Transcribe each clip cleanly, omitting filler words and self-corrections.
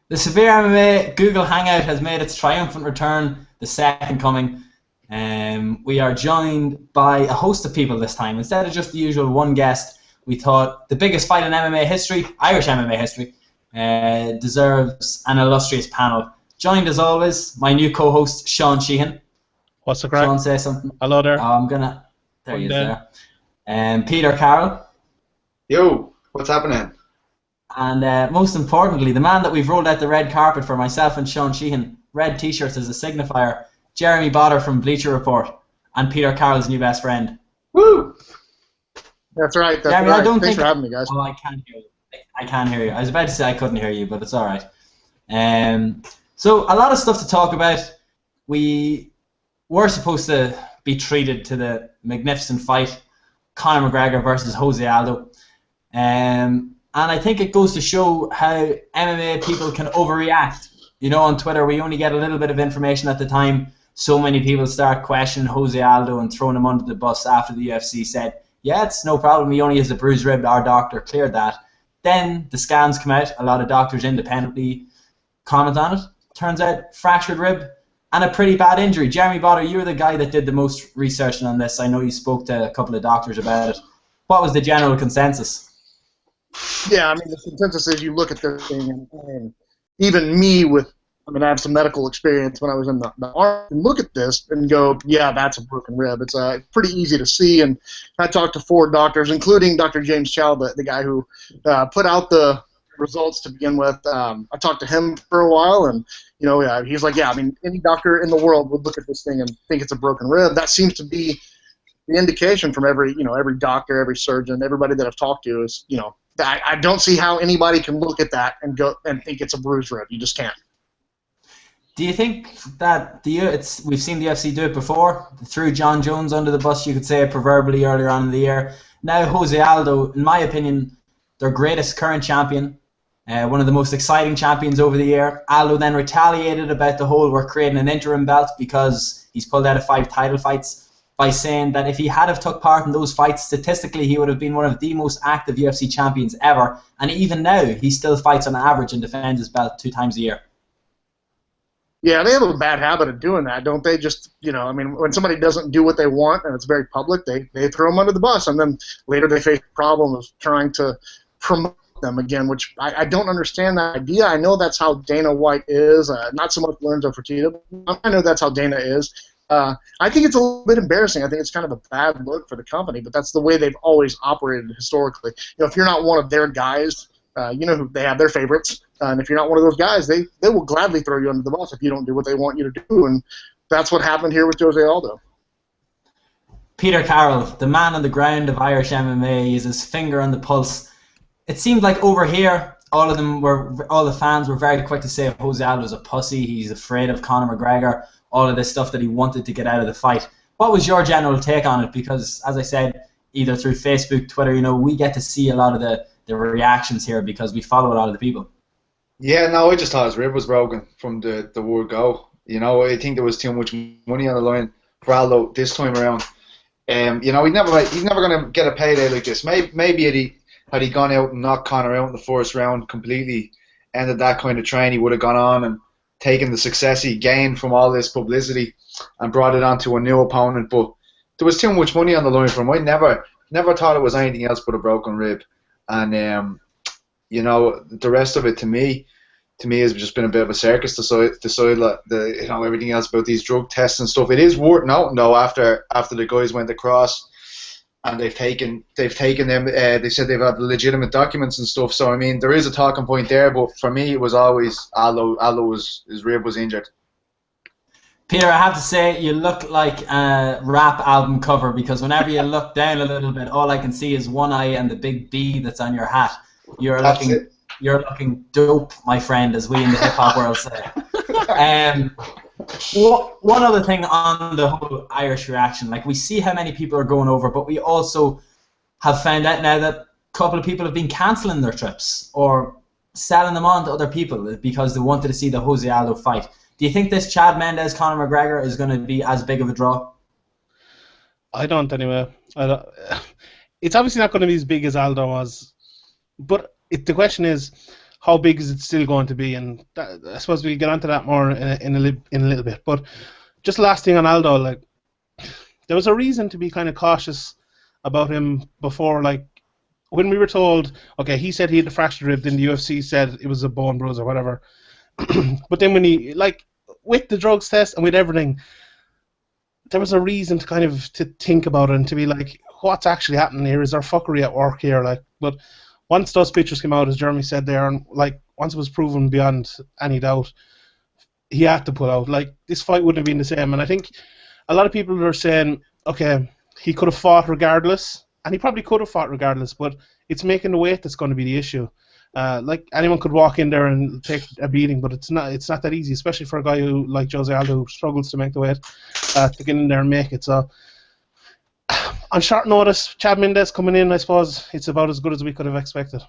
The Severe MMA Google Hangout has made its triumphant return, the second coming. We are joined by a host of people this time. Instead of just the usual one guest, we thought the biggest fight in MMA history, Irish MMA history, deserves an illustrious panel. Joined as always, my new co-host, Sean Sheehan. What's the crack? Sean, say something. Hello there. There he is there. Peter Carroll. Yo, what's happening? And most importantly, the man that we've rolled out the red carpet for, myself and Sean Sheehan, red t-shirts as a signifier, Jeremy Botter from Bleacher Report, and Peter Carroll's new best friend. Woo! That's right. That's Jeremy, right. Thanks for having me, guys. Oh, I can't hear you. I can't hear you. I was about to say I couldn't hear you, but it's all right. So a lot of stuff to talk about. We were supposed to be treated to the magnificent fight, Conor McGregor versus Jose Aldo. And I think it goes to show how MMA people can overreact. You know, on Twitter, we only get a little bit of information at the time. So many people start questioning Jose Aldo and throwing him under the bus after the UFC said, yeah, it's no problem, he only has a bruised rib, our doctor cleared that. Then the scans come out, a lot of doctors independently comment on it. Turns out, fractured rib and a pretty bad injury. Jeremy Botter, you were the guy that did the most research on this. I know you spoke to a couple of doctors about it. What was the general consensus? Yeah, I mean, the consensus is you look at this thing, and even me I have some medical experience when I was in the army, and look at this and go, yeah, that's a broken rib. It's pretty easy to see, and I talked to 4 doctors, including Dr. James Chow, the guy who put out the results to begin with. I talked to him for a while, and he's like, yeah, I mean, any doctor in the world would look at this thing and think it's a broken rib. That seems to be the indication from every doctor, every surgeon, everybody that I've talked to is, I don't see how anybody can look at that and go and think it's a bruised rib. You just can't. Do you think that we've seen the UFC do it before? Threw John Jones under the bus, you could say, proverbially earlier on in the year. Now Jose Aldo, in my opinion, their greatest current champion, one of the most exciting champions over the year. Aldo then retaliated about the whole we're creating an interim belt because he's pulled out of 5 title fights, by saying that if he had have took part in those fights, statistically he would have been one of the most active UFC champions ever, and even now he still fights on average and defends his belt 2 times a year. Yeah, they have a bad habit of doing that, don't they? Just, when somebody doesn't do what they want and it's very public, they throw them under the bus, and then later they face the problem of trying to promote them again, which I don't understand that idea. I know that's how Dana White is, not so much Lorenzo Fertitta, but I know that's how Dana is. I think it's a little bit embarrassing. I think it's kind of a bad look for the company, but that's the way they've always operated historically. If you're not one of their guys, who they have their favorites, and if you're not one of those guys, they will gladly throw you under the bus if you don't do what they want you to do, and that's what happened here with Jose Aldo. Peter Carroll, the man on the ground of Irish MMA, is his finger on the pulse. It seemed like over here, all the fans were very quick to say Jose Aldo's a pussy, he's afraid of Conor McGregor, all of this stuff that he wanted to get out of the fight. What was your general take on it? Because, as I said, either through Facebook, Twitter, we get to see a lot of the reactions here because we follow a lot of the people. Yeah, no, I just thought his rib was broken from the word go. I think there was too much money on the line for Aldo this time around. He's never going to get a payday like this. Maybe had he gone out and knocked Conor out in the first round completely, ended that kind of train, he would have gone on and taken the success he gained from all this publicity and brought it onto a new opponent. But there was too much money on the line for him. I never thought it was anything else but a broken rib. And the rest of it to me has just been a bit of a circus. Decide everything else about these drug tests and stuff. It is worth noting though, after the guys went across and they've taken them. They said they've had legitimate documents and stuff. So I mean, there is a talking point there. But for me, it was always Aldo his rib was injured. Peter, I have to say, you look like a rap album cover because whenever you look down a little bit, all I can see is one eye and the big B that's on your hat. You're looking dope, my friend, as we in the hip hop world say. One other thing on the whole Irish reaction, we see how many people are going over, but we also have found out now that a couple of people have been cancelling their trips or selling them on to other people because they wanted to see the Jose Aldo fight. Do you think this Chad Mendes Conor McGregor is going to be as big of a draw? I don't anyway. It's obviously not going to be as big as Aldo was, but the question is, how big is it still going to be? And that, I suppose we'll get onto that more in a little bit. But just last thing on Aldo, like there was a reason to be kind of cautious about him before, like when we were told, okay, he said he had a fractured rib, then the UFC said it was a bone bruise or whatever. But then when he, like, with the drugs test and with everything, there was a reason to kind of to think about it and to be like, what's actually happening here? Is there fuckery at work here? Like, but once those pictures came out, as Jeremy said there, and like once it was proven beyond any doubt, he had to pull out. Like, this fight wouldn't have been the same. And I think a lot of people are saying, okay, he could have fought regardless, and he probably could have fought regardless, but it's making the weight that's going to be the issue. Like, anyone could walk in there and take a beating, but it's not that easy, especially for a guy who, like Jose Aldo, who struggles to make the weight, to get in there and make it. So, on short notice, Chad Mendes coming in, I suppose it's about as good as we could have expected.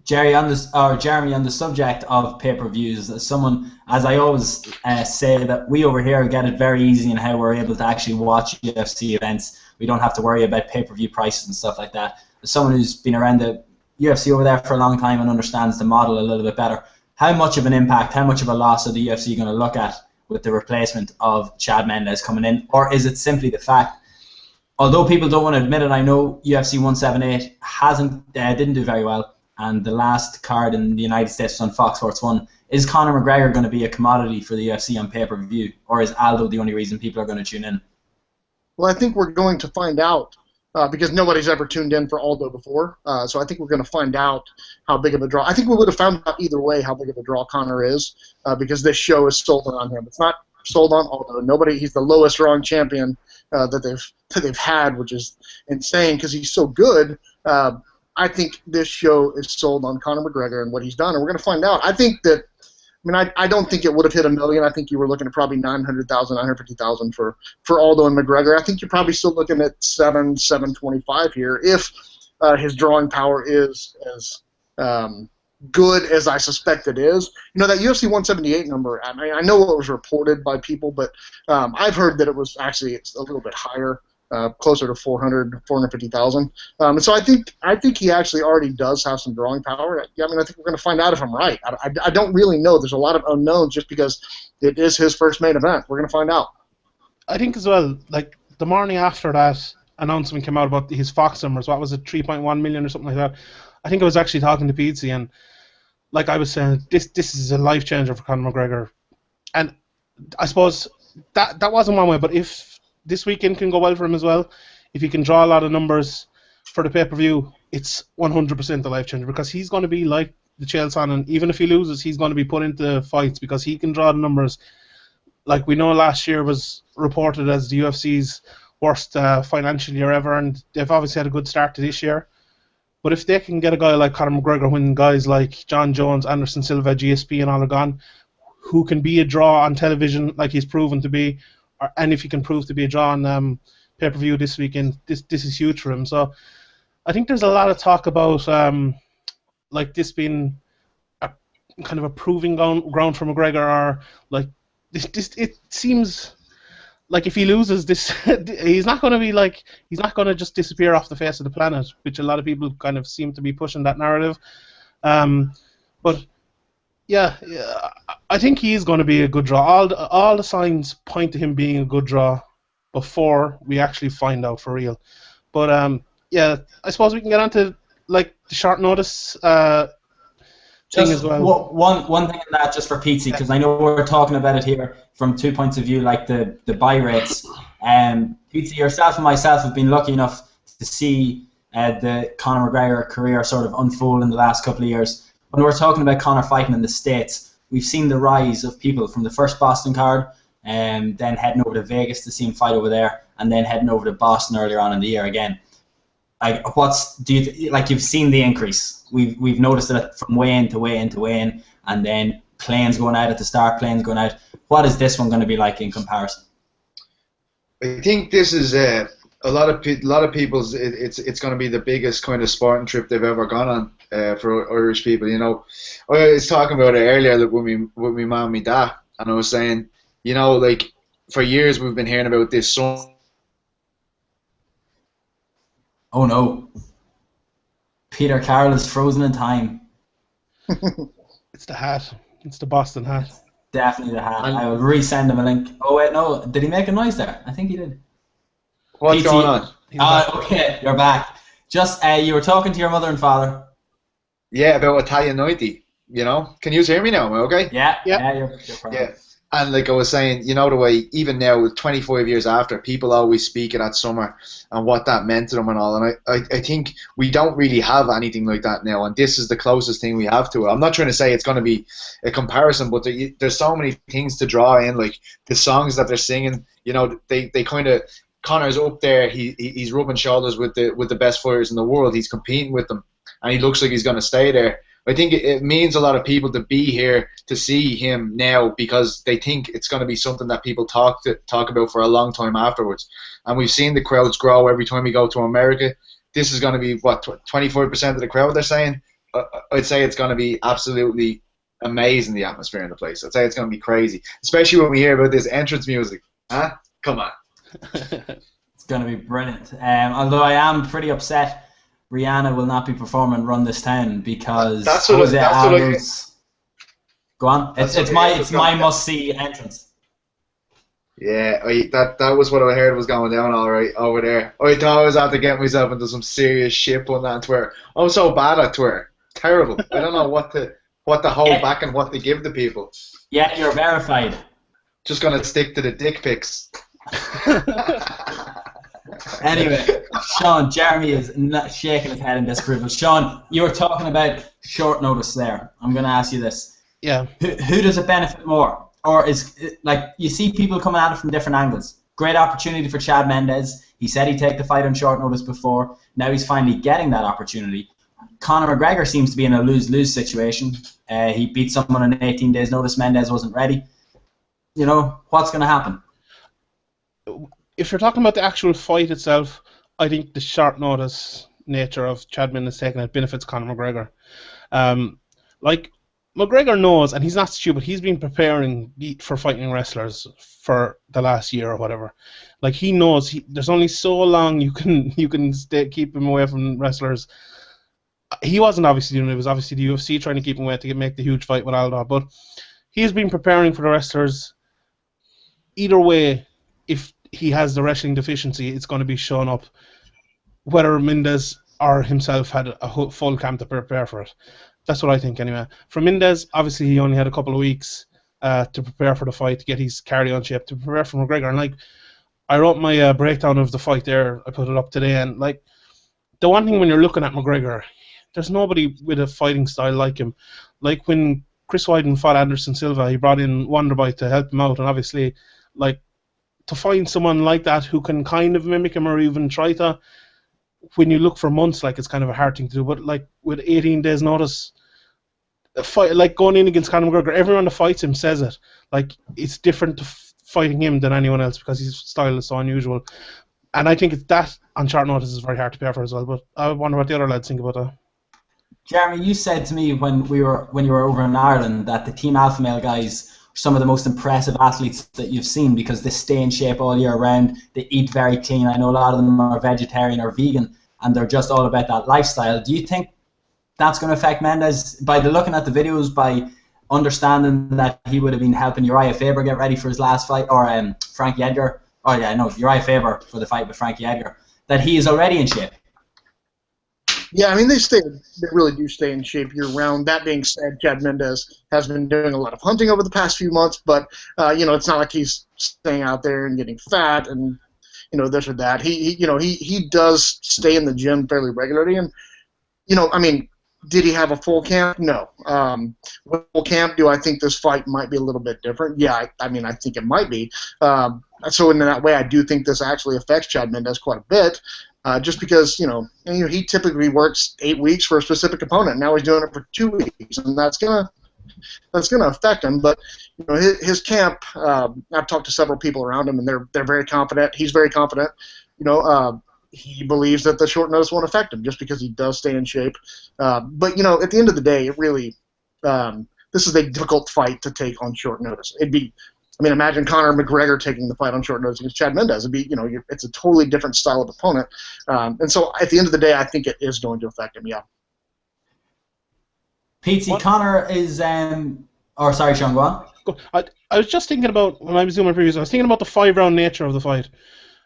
Jeremy, on the subject of pay-per-views, as someone, as I always say, that we over here get it very easy in how we're able to actually watch UFC events. We don't have to worry about pay-per-view prices and stuff like that. As someone who's been around the UFC over there for a long time and understands the model a little bit better, how much of an impact, how much of a loss are the UFC going to look at with the replacement of Chad Mendes coming in? Or is it simply the fact, although people don't want to admit it, I know UFC 178 didn't do very well, and the last card in the United States was on Fox Sports 1. Is Conor McGregor going to be a commodity for the UFC on pay-per-view, or is Aldo the only reason people are going to tune in? Well, I think we're going to find out because nobody's ever tuned in for Aldo before. So I think we're going to find out how big of a draw. I think we would have found out either way how big of a draw Conor is because this show is sold on him. It's not sold on Aldo. He's the lowest rung champion that they've had, which is insane because he's so good. I think this show is sold on Conor McGregor and what he's done, and we're going to find out. I don't think it would have hit 1 million. I think you were looking at probably 900,000, 950,000 for Aldo and McGregor. I think you're probably still looking at 725 here if his drawing power is as good as I suspect it is. You know, that UFC 178 number, I know it was reported by people, but I've heard that it was actually a little bit higher. Closer to 450,000. And so I think he actually already does have some drawing power. I think we're going to find out if I'm right. I don't really know. There's a lot of unknowns just because it is his first main event. We're going to find out. I think as well, like the morning after that announcement came out about his Fox numbers, what was it, 3.1 million or something like that? I think I was actually talking to Pizzi, and like I was saying, this is a life changer for Conor McGregor. And I suppose that wasn't one way, but if this weekend can go well for him as well, if he can draw a lot of numbers for the pay-per-view, it's 100% a life changer because he's going to be like the Chael Sonnen, and even if he loses, he's going to be put into fights because he can draw the numbers. Like we know last year was reported as the UFC's worst financial year ever, and they've obviously had a good start to this year. But if they can get a guy like Conor McGregor, when guys like John Jones, Anderson Silva, GSP and all are gone, who can be a draw on television like he's proven to be, and if he can prove to be a draw on pay-per-view this weekend, this is huge for him. So I think there's a lot of talk about like this being a kind of a proving ground for McGregor, or like this. It seems like if he loses this, he's not going to just disappear off the face of the planet, which a lot of people kind of seem to be pushing that narrative. But yeah, I think he's going to be a good draw. All the signs point to him being a good draw before we actually find out for real. But yeah, I suppose we can get on to like the short notice thing as well. One thing on that, just for Pizzi, because I know we're talking about it here from 2 points of view, like the buy rates. Pizzi, yourself and myself have been lucky enough to see the Conor McGregor career sort of unfold in the last couple of years. When we're talking about Conor fighting in the States, we've seen the rise of people from the first Boston card, and then heading over to Vegas to see him fight over there, and then heading over to Boston earlier on in the year again. You've seen the increase? We've noticed it from weigh in to weigh in to weigh in, and then planes going out at the start, planes going out. What is this one going to be like in comparison? I think this is a lot of people's. It's going to be the biggest kind of sporting trip they've ever gone on for Irish people. You know, I was talking about it earlier with my mom and my dad, and I was saying, you know, like for years we've been hearing about this song. Oh no, Peter Carroll is frozen in time. It's the hat. It's the Boston hat. Definitely the hat. I will resend him a link. Oh wait, no. Did he make a noise there? I think he did. What's PT. going on? Okay, you're back. Just you were talking to your mother and father. Yeah, about Italian 90. You know, can you hear me now? Am I okay? Yeah. You're Yeah. And like I was saying, you know, the way even now, 25 years after, people always speak of that summer and what that meant to them and all. And I think we don't really have anything like that now. And this is the closest thing we have to it. I'm not trying to say it's going to be a comparison, but there's so many things to draw in, like the songs that they're singing. You know, they kind of, Connor's up there. He's rubbing shoulders with the best fighters in the world. He's competing with them, and he looks like he's going to stay there. I think it means a lot of people to be here to see him now because they think it's going to be something that people talk about for a long time afterwards. And we've seen the crowds grow every time we go to America. This is going to be, what, 25% of the crowd, they're saying? I'd say it's going to be absolutely amazing, the atmosphere in the place. I'd say it's going to be crazy, especially when we hear about this entrance music. Huh? Come on. It's going to be brilliant. Although I am pretty upset Rihanna will not be performing Run This Town because Jose Aldo's... Go on. It's my must-see entrance. Yeah, that was what I heard was going down all right over there. I thought I was out to get myself into some serious shit on that Twitter. I'm so bad at Twitter. Terrible. I don't know what to hold back and what to give to people. Yeah, you're verified. Just gonna stick to the dick pics. Anyway, Sean, Jeremy is not shaking his head in disapproval. Sean, you were talking about short notice there. I'm going to ask you this. Yeah. Who does it benefit more? Or is it, like, you see people coming at it from different angles. Great opportunity for Chad Mendes. He said he'd take the fight on short notice before. Now he's finally getting that opportunity. Conor McGregor seems to be in a lose-lose situation. He beat someone on 18 days' notice. Mendes wasn't ready. You know, what's going to happen? If you're talking about the actual fight itself, I think the short notice nature of Chad Mendes taking it benefits Conor McGregor. Like, McGregor knows, and he's not stupid, he's been preparing for fighting wrestlers for the last year or whatever. Like, he knows there's only so long you can keep him away from wrestlers. He wasn't obviously doing it. It was obviously the UFC trying to keep him away to make the huge fight with Aldo. But he's been preparing for the wrestlers. Either way, if he has the wrestling deficiency, it's going to be shown up, whether Mendes or himself had a full camp to prepare for it. That's what I think anyway. For Mendes, obviously he only had a couple of weeks to prepare for the fight, to get his cardio in shape, to prepare for McGregor. And like, I wrote my breakdown of the fight there, I put it up today, and like, the one thing when you're looking at McGregor, there's nobody with a fighting style like him. Like when Chris Weidman fought Anderson Silva, he brought in Wonderboy to help him out, and obviously, like, to find someone like that who can kind of mimic him or even try to, when you look for months, like, it's kind of a hard thing to do. But like with 18 days notice, a fight, like going in against Conor McGregor, everyone that fights him says it. Like, it's different to fighting him than anyone else because his style is so unusual. And I think that on short notice is very hard to prepare for as well. But I wonder what the other lads think about that. Jeremy, you said to me when you were over in Ireland that the Team Alpha Male guys are some of the most impressive athletes that you've seen because they stay in shape all year round. They eat very clean. I know a lot of them are vegetarian or vegan, and they're just all about that lifestyle. Do you think that's going to affect Mendes by looking at the videos, by understanding that he would have been helping Uriah Faber get ready for his last fight, or Frankie Edgar? Oh yeah, no, Uriah Faber for the fight with Frankie Edgar. That he is already in shape. Yeah, I mean, they really do stay in shape year-round. That being said, Chad Mendes has been doing a lot of hunting over the past few months, but, it's not like he's staying out there and getting fat and, this or that. He does stay in the gym fairly regularly. And, did he have a full camp? No. With full camp, do I think this fight might be a little bit different? Yeah, I think it might be. So in that way, I do think this actually affects Chad Mendes quite a bit. Just because, he typically works 8 weeks for a specific opponent. Now he's doing it for 2 weeks, and that's gonna affect him. But his camp, I've talked to several people around him, and they're very confident. He's very confident. He believes that the short notice won't affect him just because he does stay in shape. But at the end of the day, it really this is a difficult fight to take on short notice. Imagine Conor McGregor taking the fight on short notice against Chad Mendes. It'd be, it's a totally different style of opponent. And so at the end of the day, I think it is going to affect him, yeah. Pete, Connor is or sorry, Sean, go on. I was just thinking about, when I was doing my previews, I was thinking about the 5-round nature of the fight.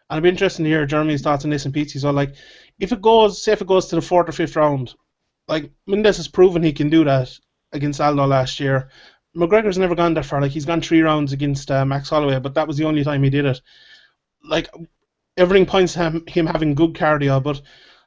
And I'd be interested to hear Jeremy's thoughts on this and Pete's. So, like, if it goes to the 4th or 5th round, like, Mendes has proven he can do that against Aldo last year. McGregor's never gone that far. Like, he's gone 3 rounds against Max Holloway, but that was the only time he did it. Like, everything points to him having good cardio, but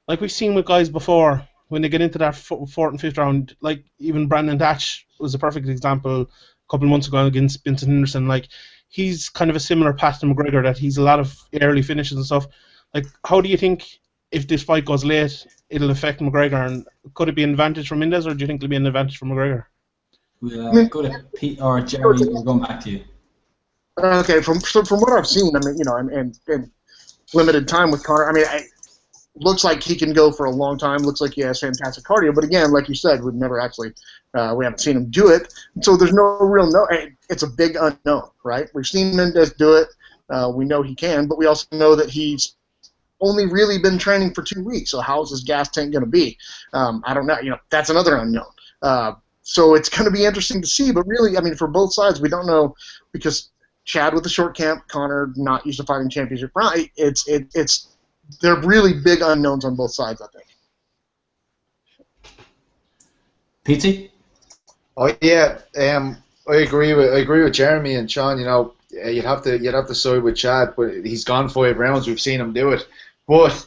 like we've seen with guys before, when they get into that 4th and 5th round, like even Brandon Thatch was a perfect example a couple of months ago against Vincent Henderson. Like, he's kind of a similar path to McGregor, that he's a lot of early finishes and stuff. Like, how do you think, if this fight goes late, it'll affect McGregor, and could it be an advantage for Mendes, or do you think it'll be an advantage for McGregor? Go to Pete or Jeremy. We're going back to you. Okay, from what I've seen, I mean, you know, and limited time with Connor, I mean, looks like he can go for a long time. Looks like he has fantastic cardio. But again, like you said, we've never actually, we haven't seen him do it. So there's no real it's a big unknown, right? We've seen Mendes do it. We know he can, but we also know that he's only really been training for 2 weeks. So how's his gas tank going to be? I don't know. You know, that's another unknown. So it's going to be interesting to see. But really, I mean, for both sides, we don't know, because Chad with the short camp, Connor not used to fighting championship round. They're really big unknowns on both sides, I think. Pete? Oh yeah, I agree with Jeremy and Sean. You know, you'd have to side with Chad, but he's gone 5 rounds. We've seen him do it, but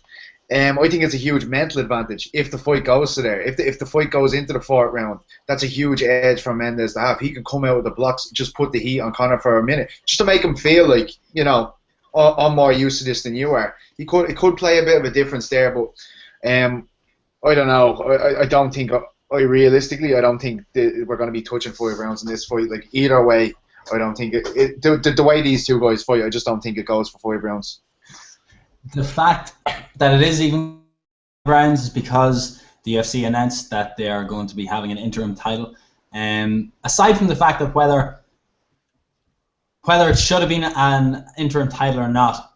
I think it's a huge mental advantage if the fight goes to there. If the fight goes into the 4th round, that's a huge edge for Mendes to have. He can come out with the blocks, just put the heat on Connor for a minute, just to make him feel like, you know, I'm more used to this than you are. It could play a bit of a difference there, but I don't know. I don't think, realistically, I don't think we're going to be touching 5 rounds in this fight. Like, either way, I don't think the way these two guys fight, I just don't think it goes for 5 rounds. The fact that it is even rounds is because the UFC announced that they are going to be having an interim title. Aside from the fact that whether it should have been an interim title or not,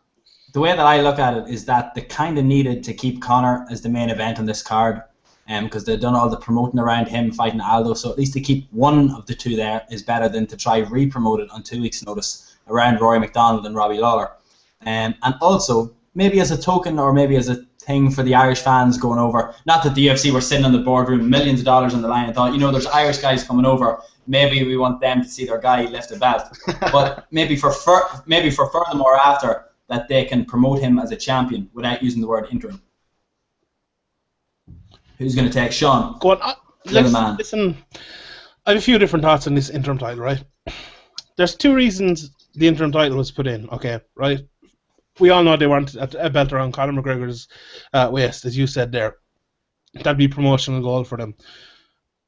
the way that I look at it is that they kind of needed to keep Conor as the main event on this card, because they've done all the promoting around him fighting Aldo, so at least to keep one of the two there is better than to try re-promote it on 2 weeks' notice around Rory MacDonald and Robbie Lawler. And also, maybe as a token or maybe as a thing for the Irish fans going over, not that the UFC were sitting on the boardroom, millions of dollars on the line, and thought, you know, there's Irish guys coming over, maybe we want them to see their guy lift a belt. But maybe for furthermore after, that they can promote him as a champion without using the word interim. Who's going to take Sean? Go on. Listen, I have a few different thoughts on this interim title, right? There's 2 reasons the interim title was put in, okay, right? We all know they want a belt around Conor McGregor's waist, as you said there. That'd be a promotional goal for them.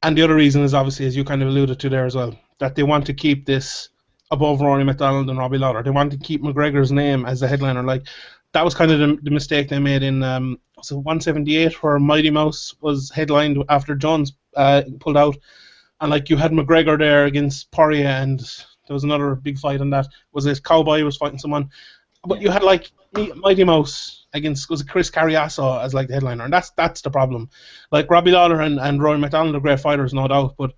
And the other reason is, obviously, as you kind of alluded to there as well, that they want to keep this above Rory MacDonald and Robbie Lawler. They want to keep McGregor's name as the headliner. Like, that was kind of the mistake they made in 178, where Mighty Mouse was headlined after Jones pulled out. And, like, you had McGregor there against Poirier, and there was another big fight on that. Was it Cowboy was fighting someone? But you had, like, Mighty Mouse against, was it Chris Carriasso as, like, the headliner, and that's the problem. Like, Robbie Lawler and Rory MacDonald are great fighters, no doubt, but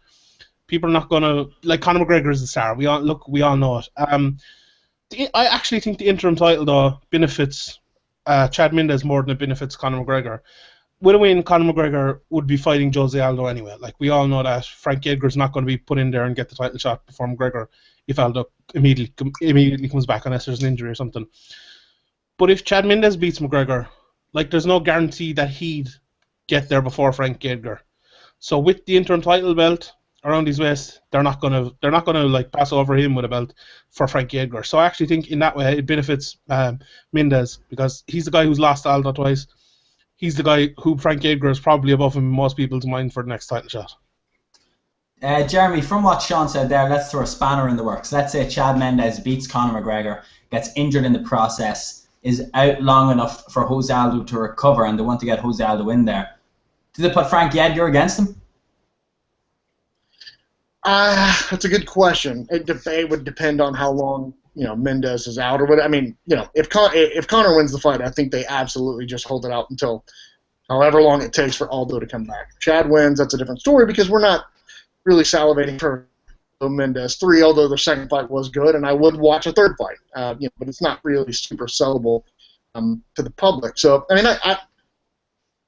people are not going to, like, Conor McGregor is the star. We all know it. I actually think the interim title, though, benefits Chad Mendes more than it benefits Conor McGregor. With a win, Conor McGregor would be fighting Jose Aldo anyway. Like, we all know that Frank Edgar's not going to be put in there and get the title shot before McGregor if Aldo immediately comes back, unless there's an injury or something. But if Chad Mendes beats McGregor, like, there's no guarantee that he'd get there before Frank Edgar. So with the interim title belt around his waist, they're not gonna like pass over him with a belt for Frank Edgar. So I actually think in that way it benefits Mendes, because he's the guy who's lost Aldo twice. He's the guy who Frank Edgar is probably above him in most people's mind for the next title shot. Jeremy, from what Sean said there, let's throw a spanner in the works. Let's say Chad Mendes beats Conor McGregor, gets injured in the process, is out long enough for Jose Aldo to recover, and they want to get Jose Aldo in there. Do they put Frank Edgar against him? That's a good question. It would depend on how long, you know, Mendes is out or what. I mean, you know, if Conor wins the fight, I think they absolutely just hold it out until however long it takes for Aldo to come back. If Chad wins, that's a different story, because we're not really salivating for Mendes. 3, although the second fight was good, and I would watch a third fight. But it's not really super sellable to the public. So I mean, I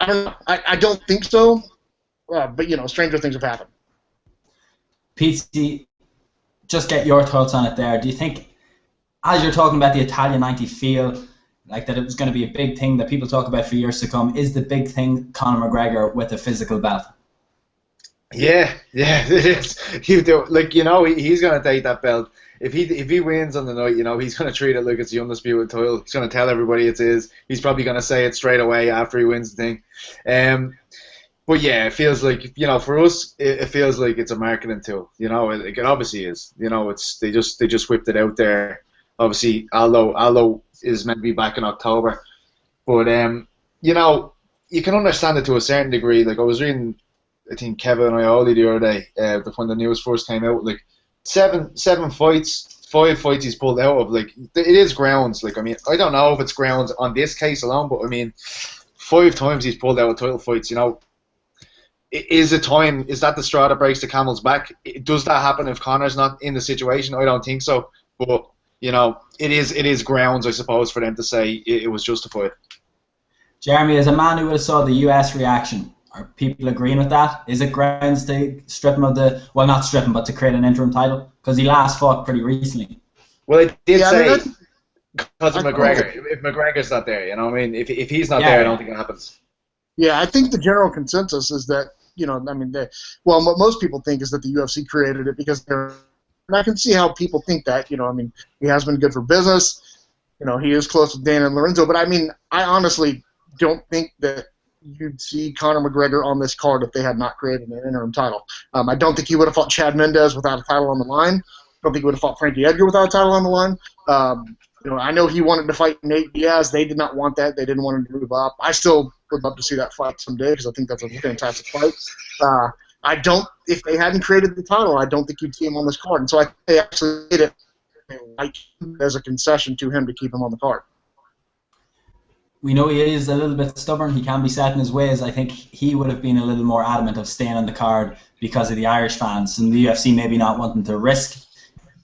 don't know. I don't think so. But stranger things have happened. Pete, just get your thoughts on it there. Do you think, as you're talking about the Italian 90 feel, like that it was going to be a big thing that people talk about for years to come, is the big thing Conor McGregor with a physical belt? Yeah, it is. He's going to take that belt. If he wins on the night, he's going to treat it like it's the undisputed title. He's going to tell everybody it is. He's probably going to say it straight away after he wins the thing. But yeah, it feels like, for us, it feels like it's a marketing tool. It obviously is. They just whipped it out there. Obviously, Aldo is meant to be back in October. But you can understand it to a certain degree. Like I was reading, I think Kevin Ioli the other day, when the news first came out, like seven fights, 5 fights he's pulled out of. Like it is grounds. Like I mean, I don't know if it's grounds on this case alone, but I mean, 5 times he's pulled out of title fights. Is that the straw that breaks the camel's back? Does that happen if Conor's not in the situation? I don't think so. But it is grounds, I suppose, for them to say it was justified. Jeremy, as a man who would have saw the US reaction, are people agreeing with that? Is it grounds to strip him of not strip him, but to create an interim title? Because he last fought pretty recently. Well, I did say because of McGregor. If McGregor's not there, if he's not there, I don't think it happens. Yeah, I think the general consensus is that, what most people think is that the UFC created it because they're. And I can see how people think that, he has been good for business. He is close with Dana and Lorenzo. But, I honestly don't think that you'd see Conor McGregor on this card if they had not created an interim title. I don't think he would have fought Chad Mendes without a title on the line. I don't think he would have fought Frankie Edgar without a title on the line. I know he wanted to fight Nate Diaz. They did not want that. They didn't want him to move up. I still would love to see that fight someday because I think that's a fantastic fight. If they hadn't created the title, I don't think you'd see him on this card. And so I think they actually did it as a concession to him to keep him on the card. We know he is a little bit stubborn. He can be set in his ways. I think he would have been a little more adamant of staying on the card because of the Irish fans and the UFC maybe not wanting to risk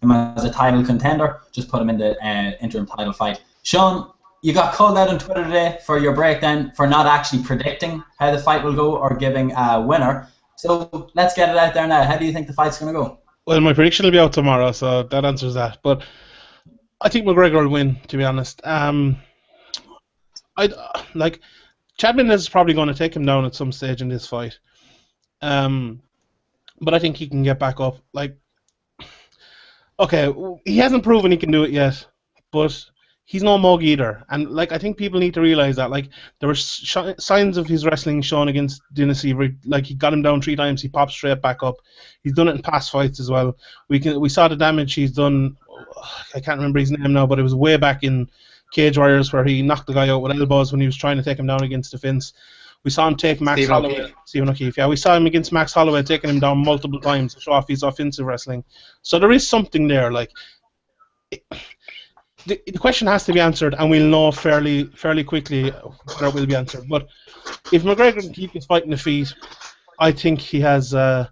him as a title contender. Just put him in the interim title fight. Sean, you got called out on Twitter today for your breakdown for not actually predicting how the fight will go or giving a winner. So let's get it out there now. How do you think the fight's going to go? Well, my prediction will be out tomorrow, so that answers that. But I think McGregor will win, to be honest. Chad Mendes is probably going to take him down at some stage in this fight. But I think he can get back up. He hasn't proven he can do it yet, but he's no mug either. And I think people need to realize that. There were signs of his wrestling shown against Dana Seaver. He got him down 3 times, he popped straight back up. He's done it in past fights as well. We saw the damage he's done. I can't remember his name now, but it was way back in Cage Warriors where he knocked the guy out with elbows when he was trying to take him down against the fence. We saw him take Max Holloway. Stephen O'Keefe. Yeah, we saw him against Max Holloway, taking him down multiple times to show off his offensive wrestling. So there is something there. The question has to be answered, and we'll know fairly quickly whether it will be answered. But if McGregor can keep his fight in the feet, I think he has a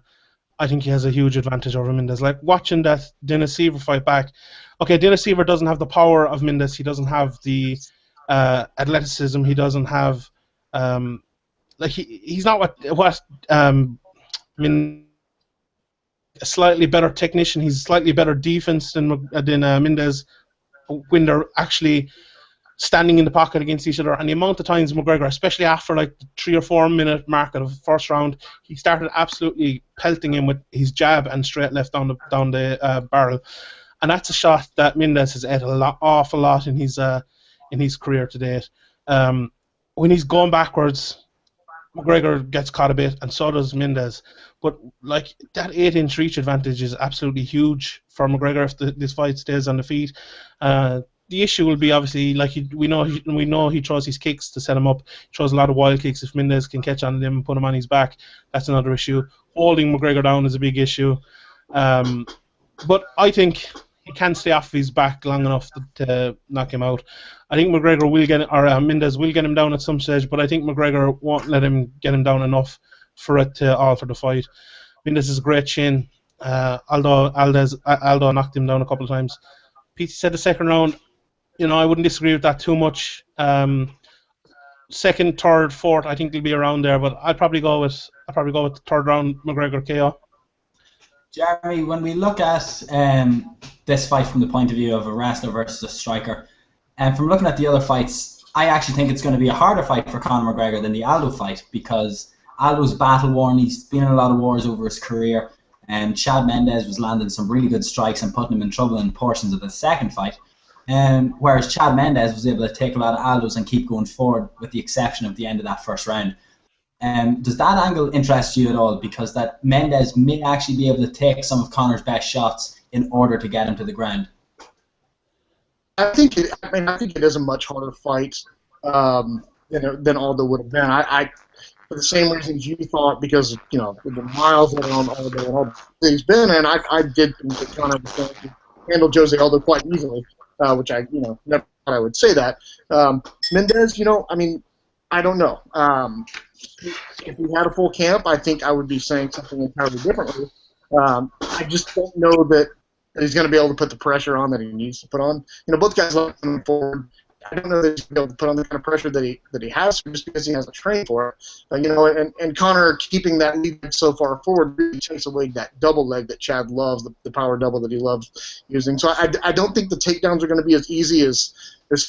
huge advantage over Mendes. Watching that Dana Seaver fight back. Okay, Dana Seaver doesn't have the power of Mendes. He doesn't have the athleticism. He doesn't have he's not what a slightly better technician. He's slightly better defense than Mendes when they're actually standing in the pocket against each other. And the amount of times McGregor, especially after the 3 or 4 minute mark of the first round, he started absolutely pelting him with his jab and straight left down the barrel. And that's a shot that Mendes has ate awful lot in his career to date. When he's going backwards, McGregor gets caught a bit, and so does Mendes. But that 8-inch reach advantage is absolutely huge for McGregor if this fight stays on the feet. The issue will be obviously we know he throws his kicks to set him up. He throws a lot of wild kicks. If Mendes can catch on to him and put him on his back, that's another issue. Holding McGregor down is a big issue. But I think he can stay off his back long enough to knock him out. I think McGregor will Mendes will get him down at some stage, but I think McGregor won't let him get him down enough for it to alter the fight. Mendes is a great chin. Aldo knocked him down a couple of times. Pete said the second round. I wouldn't disagree with that too much. Second, third, fourth, I think they'll be around there, but I'd probably go with the third round McGregor KO. Jeremy, when we look at this fight from the point of view of a wrestler versus a striker, and from looking at the other fights, I actually think it's going to be a harder fight for Conor McGregor than the Aldo fight, because Aldo's battle worn. He's been in a lot of wars over his career, and Chad Mendes was landing some really good strikes and putting him in trouble in portions of the second fight. Whereas Chad Mendes was able to take a lot of Aldos and keep going forward, with the exception of the end of that first round. Does that angle interest you at all? Because that Mendes may actually be able to take some of Conor's best shots in order to get him to the ground. I think it is a much harder fight than Aldo would have been. I for the same reasons you thought, because the miles that are on Aldo and all that he's been, and I did think that Conor was going to handle Jose Aldo quite easily. Which I, never thought I would say that. Mendes, I don't know. If we had a full camp, I think I would be saying something entirely differently. I just don't know that he's going to be able to put the pressure on that he needs to put on. Both guys love coming forward. I don't know that he's going to be able to put on the kind of pressure that he has, just because he hasn't trained for it. And Conor keeping that lead so far forward really takes away that double leg that Chad loves, the power double that he loves using. So I don't think the takedowns are going to be as easy as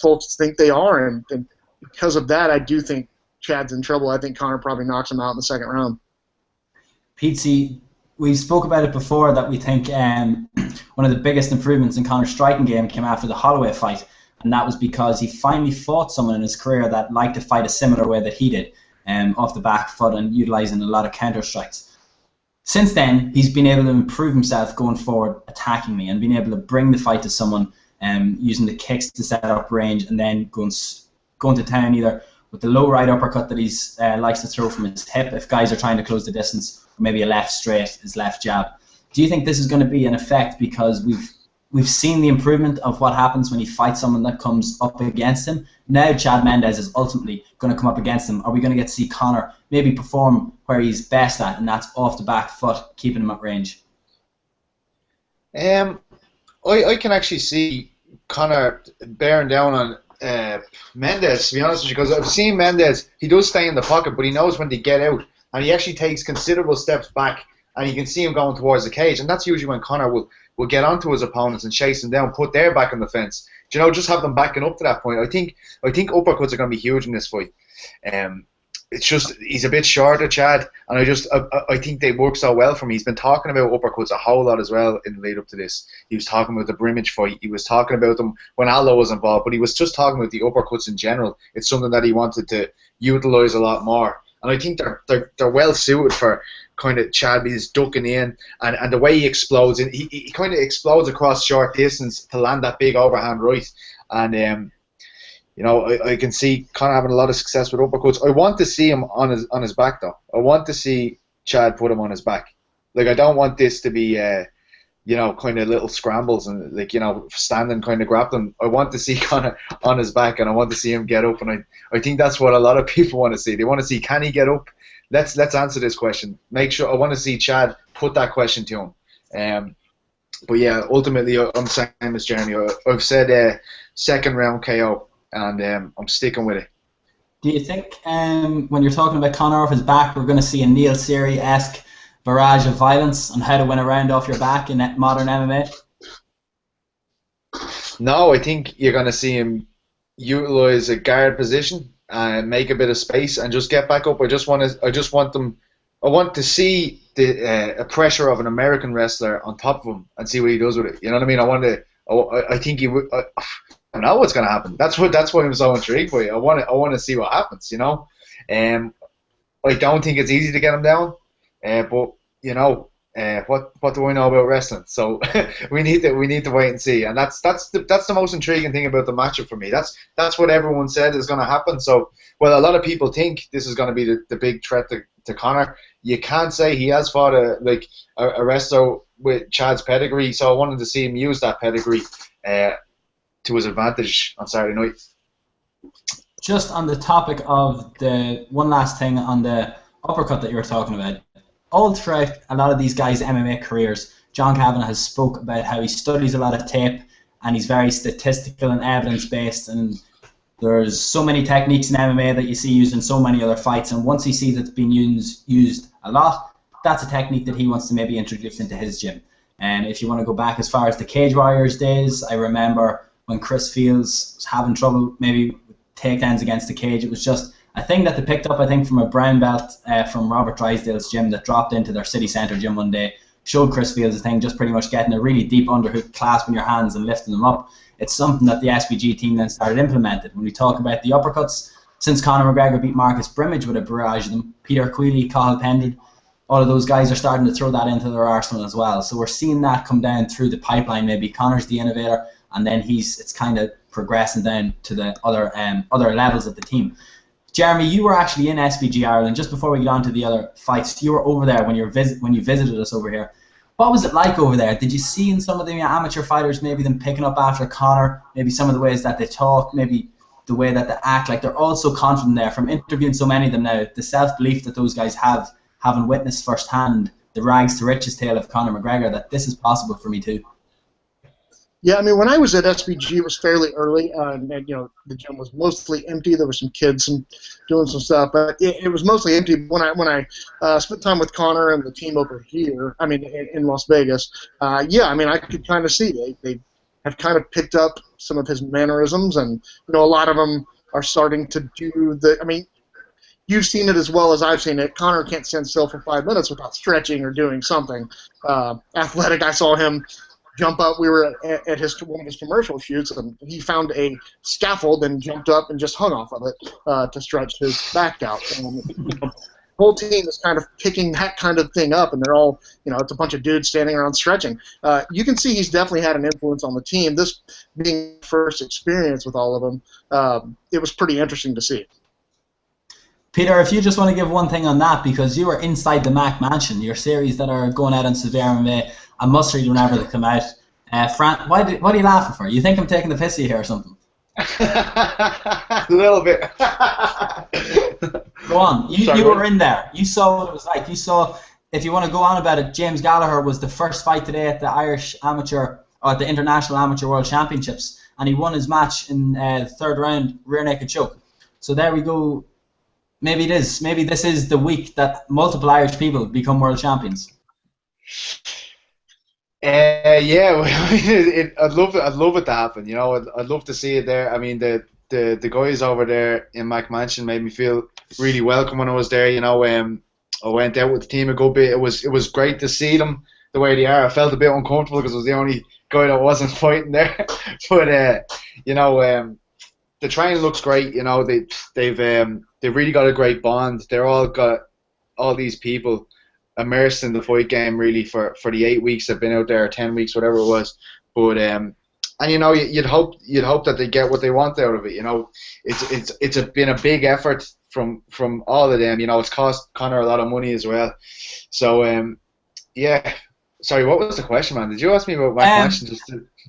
folks think they are, and because of that, I do think Chad's in trouble. I think Conor probably knocks him out in the second round. Pete, we spoke about it before that we think one of the biggest improvements in Conor's striking game came after the Holloway fight. And that was because he finally fought someone in his career that liked to fight a similar way that he did, off the back foot and utilising a lot of counter strikes. Since then, he's been able to improve himself going forward, attacking me, and being able to bring the fight to someone using the kicks to set up range, and then going to town either with the low right uppercut that he's likes to throw from his hip if guys are trying to close the distance, or maybe a left straight, his left jab. Do you think this is going to be an effect, because we've seen the improvement of what happens when he fights someone that comes up against him? Now Chad Mendes is ultimately going to come up against him. Are we going to get to see Conor maybe perform where he's best at, and that's off the back foot, keeping him at range? I can actually see Conor bearing down on Mendes, to be honest with you, because I've seen Mendes, he does stay in the pocket, but he knows when to get out, and he actually takes considerable steps back, and you can see him going towards the cage, and that's usually when Conor will get onto his opponents and chase them down, put their back on the fence. Just have them backing up to that point. I think uppercuts are going to be huge in this fight. It's just he's a bit shorter, Chad, and I think they work so well for him. He's been talking about uppercuts a whole lot as well in the lead up to this. He was talking about the Brimage fight. He was talking about them when Aldo was involved, but he was just talking about the uppercuts in general. It's something that he wanted to utilize a lot more, and I think they're well suited for kind of Chad. He's ducking in, and the way he explodes, he kind of explodes across short distance to land that big overhand right, and I can see Conor having a lot of success with uppercuts. I want to see him on his back though. I want to see Chad put him on his back. I don't want this to be kind of little scrambles and standing kind of grappling. I want to see Conor on his back, and I want to see him get up, and I think that's what a lot of people want to see. They want to see, can he get up? Let's answer this question. Make sure. I want to see Chad put that question to him. But yeah, ultimately I'm the same as Jeremy. I've said second round KO, and I'm sticking with it. Do you think when you're talking about Conor off his back, we're going to see a Neil Seery-esque barrage of violence on how to win a round off your back in modern MMA? No, I think you're going to see him utilize a guard position and make a bit of space and just get back up. I want to see the pressure of an American wrestler on top of him and see what he does with it. You know what I mean? I think he would. I know what's going to happen. That's why I'm so intrigued by it. I want to see what happens. I don't think it's easy to get him down, but what do I know about wrestling? So we need to wait and see. And that's the most intriguing thing about the matchup for me. That's what everyone said is going to happen. So a lot of people think this is going to be the big threat to Conor. You can't say he has fought a wrestler with Chad's pedigree. So I wanted to see him use that pedigree to his advantage on Saturday night. Just on the topic of the one last thing on the uppercut that you were talking about, all throughout a lot of these guys' MMA careers, John Kavanagh has spoke about how he studies a lot of tape and he's very statistical and evidence-based, and there's so many techniques in MMA that you see used in so many other fights, and once he sees it's being used a lot, that's a technique that he wants to maybe introduce into his gym. And if you want to go back as far as the Cage Warriors days, I remember when Chris Fields was having trouble maybe with takedowns against the cage, it was just a thing that they picked up, I think, from a brown belt from Robert Drysdale's gym that dropped into their city centre gym one day, showed Chris Fields a thing, just pretty much getting a really deep underhook, clasping your hands and lifting them up. It's something that the SBG team then started implementing. When we talk about the uppercuts, since Conor McGregor beat Marcus Brimage with a barrage of them, Peter Queally, Cathal Pendred, all of those guys are starting to throw that into their arsenal as well. So we're seeing that come down through the pipeline. Maybe Conor's the innovator, and then it's kind of progressing down to the other levels of the team. Jeremy, you were actually in SBG Ireland just before we get on to the other fights. You were over there when you visited us over here. What was it like over there? Did you see in some of the amateur fighters maybe them picking up after Conor, maybe some of the ways that they talk, maybe the way that they act, like they're all so confident there from interviewing so many of them now, the self-belief that those guys have, having witnessed firsthand the rags to riches tale of Conor McGregor, that this is possible for me too? Yeah, I mean, when I was at SBG, it was fairly early, and you know, the gym was mostly empty. There were some kids doing some stuff, but it was mostly empty. When I spent time with Conor and the team over here, I mean, in Las Vegas, yeah, I mean, I could kind of see they have kind of picked up some of his mannerisms, and you know, a lot of them are starting to do the. I mean, you've seen it as well as I've seen it. Conor can't stand still for 5 minutes without stretching or doing something athletic. I saw him jump up. We were at one of his commercial shoots, and he found a scaffold and jumped up and just hung off of it to stretch his back out. And the whole team is kind of picking that kind of thing up, and they're all, you know, it's a bunch of dudes standing around stretching. You can see he's definitely had an influence on the team. This being first experience with all of them, it was pretty interesting to see. Peter, if you just want to give one thing on that, because you were inside the Mac Mansion, your series that are going out on SevereMMA, I must read whenever they come out. Fran, what are you laughing for? You think I'm taking the piss of you here or something? A little bit. Go on. You were in there. You saw what it was like. You saw, if you want to go on about it, James Gallagher was the first fight today at the Irish Amateur, or the International Amateur World Championships, and he won his match in the third round, rear naked choke. So there we go. Maybe it is. Maybe this is the week that multiple Irish people become world champions. Yeah, I'd love it to happen. You know, I'd love to see it there. I mean, the guys over there in Mac Mansion made me feel really welcome when I was there. You know, I went out with the team a good bit. It was great to see them the way they are. I felt a bit uncomfortable because I was the only guy that wasn't fighting there. But you know, the training looks great. You know, they've really got a great bond. They're all got all these people immersed in the fight game really for the 8 weeks they've been out there, or 10 weeks, whatever it was. But and you know, you'd hope that they get what they want out of it. You know, it's been a big effort from all of them. You know, it's cost Conor a lot of money as well. So yeah. Sorry, what was the question, man? Did you ask me about my question?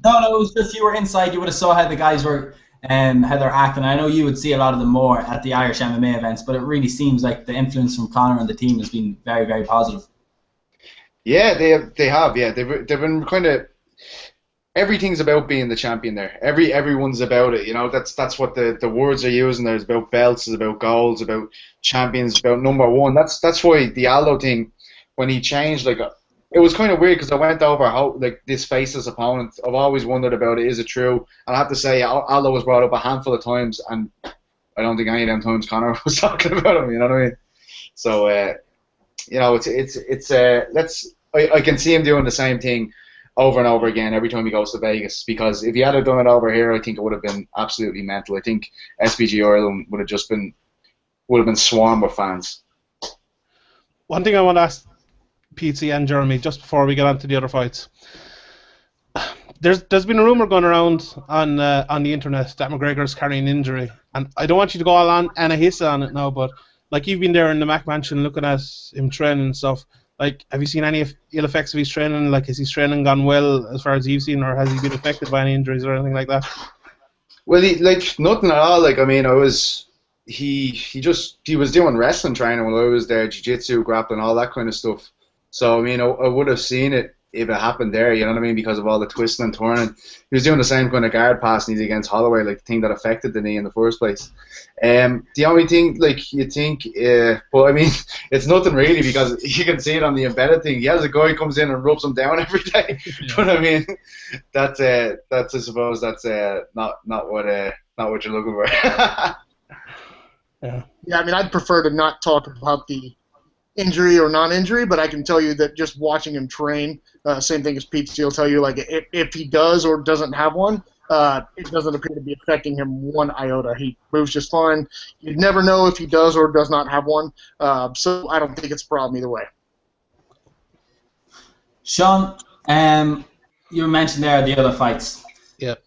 No, it was just you were inside. You would have saw how the guys were. How they're acting. I know you would see a lot of them more at the Irish MMA events, but it really seems like the influence from Conor and the team has been very, very positive. Yeah, they have. Yeah, they've been kind of, everything's about being the champion there. Everyone's about it. You know, that's what the words are using there. It's about belts, it's about goals, about champions, about number one. That's why the Aldo thing, when he changed, like, it was kind of weird because I went over how, like, this faceless opponent. I've always wondered about it. Is it true? And I have to say, Aldo was brought up a handful of times, and I don't think any of them times Conor was talking about him. You know what I mean? So, you know, I can see him doing the same thing over and over again every time he goes to Vegas. Because if he had done it over here, I think it would have been absolutely mental. I think SBG Ireland would have been swarmed with fans. One thing I want to ask PC and Jeremy, just before we get on to the other fights, there's been a rumor going around on the internet that McGregor's carrying an injury, and I don't want you to go all on and a hiss on it now, but like, you've been there in the Mac Mansion looking at him training and stuff. Like, have you seen any ill effects of his training? Like, has his training gone well as far as you've seen, or has he been affected by any injuries or anything like that? Well, like, nothing at all. Like, I mean, he was doing wrestling training while I was there, jiu-jitsu, grappling, all that kind of stuff. So I mean, I would have seen it if it happened there, you know what I mean, because of all the twisting and turning. He was doing the same kind of guard passing against Holloway, like the thing that affected the knee in the first place. The only thing, like, you think, but I mean, it's nothing really, because you can see it on the embedded thing. He has a guy who comes in and rubs him down every day. Yeah. But I mean, that's I suppose that's not what you're looking for. Yeah. Yeah, I mean, I'd prefer to not talk about the injury or non-injury, but I can tell you that just watching him train, same thing as Pete will tell you, like if he does or doesn't have one, it doesn't appear to be affecting him one iota. He moves just fine. You'd never know if he does or does not have one, so I don't think it's a problem either way. Sean, you mentioned there the other fights. Yep.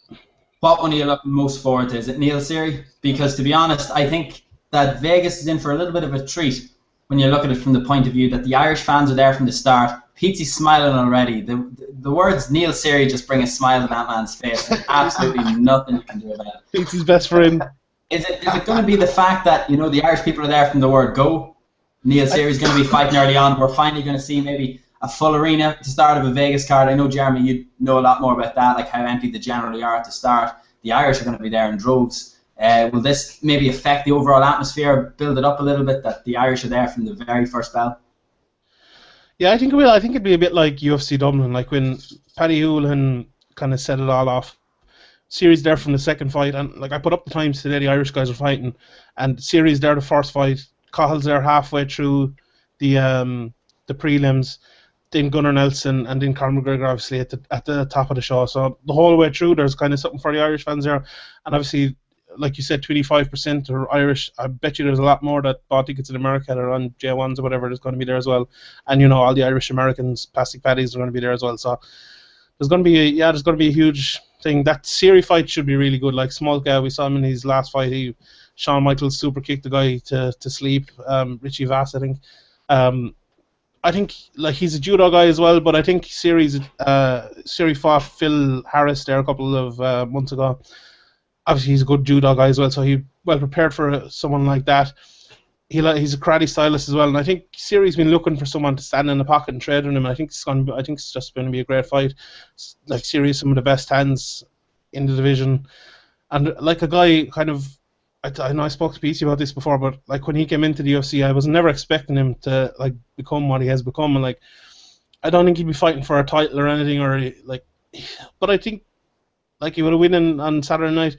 What one are you looking most forward to? Is it Neil Seery? Because to be honest, I think that Vegas is in for a little bit of a treat when you look at it from the point of view that the Irish fans are there from the start. Pete's smiling already. The words Neil Seery just bring a smile to that man's face. There's absolutely nothing you can do about it. Pete's best friend. Is it going to be the fact that, you know, the Irish people are there from the word go? Neil Seery's going to be fighting early on. We're finally going to see maybe a full arena at the start of a Vegas card. I know, Jeremy, you know a lot more about that, like how empty they generally are at the start. The Irish are going to be there in droves. Will this maybe affect the overall atmosphere, build it up a little bit, that the Irish are there from the very first bell? Yeah, I think it will. I think it'd be a bit like UFC Dublin, like when Paddy Houlihan kind of set it all off. Series there from the second fight, and like I put up the times today, the Irish guys were fighting, and Series there the first fight, Cahill's there halfway through the prelims, then Gunnar Nelson, and then Conor McGregor obviously at the top of the show. So the whole way through, there's kind of something for the Irish fans there, and obviously, like you said, 25% are Irish. I bet you there's a lot more that bought tickets in America that are on J1s or whatever. There's going to be there as well, and you know all the Irish Americans, plastic paddies, are going to be there as well. So there's going to be a huge thing. That Series fight should be really good. Like Small guy, we saw him in his last fight. Shawn Michaels super kicked the guy to sleep. Richie Vass, I think. I think like he's a judo guy as well, but I think Series fought Phil Harris there a couple of months ago. Obviously, he's a good judo guy as well, so he's well prepared for someone like that. He's a karate stylist as well, and I think Series been looking for someone to stand in the pocket and trade on him. I think it's just going to be a great fight. Like Series, some of the best hands in the division, and like a guy kind of. I know I spoke to PC about this before, but like when he came into the UFC, I was never expecting him to like become what he has become, and like I don't think he'd be fighting for a title or anything, or like. But I think like he would have won on Saturday night.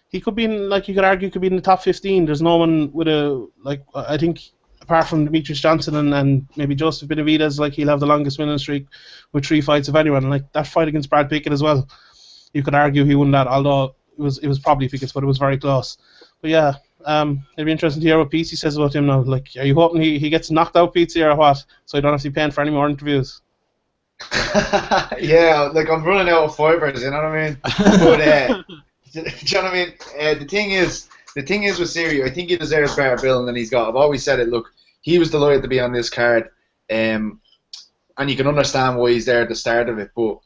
He could be in, like you could argue, could be in the top 15. There's no one with a like. I think apart from Demetrius Johnson and maybe Joseph Benavidez, like he'll have the longest winning streak with 3 fights of anyone. Like that fight against Brad Pickett as well. You could argue he won that, although it was probably Pickett's, but it was very close. But yeah, it'd be interesting to hear what PC says about him now. Like, are you hoping he gets knocked out, PC, or what? So you don't have to be paying for any more interviews. Yeah, like I'm running out of fibers, you know what I mean? But do you know what I mean? The thing is with Seery, I think he deserves better billing than he's got. I've always said it. Look, he was delighted to be on this card, and you can understand why he's there at the start of it. But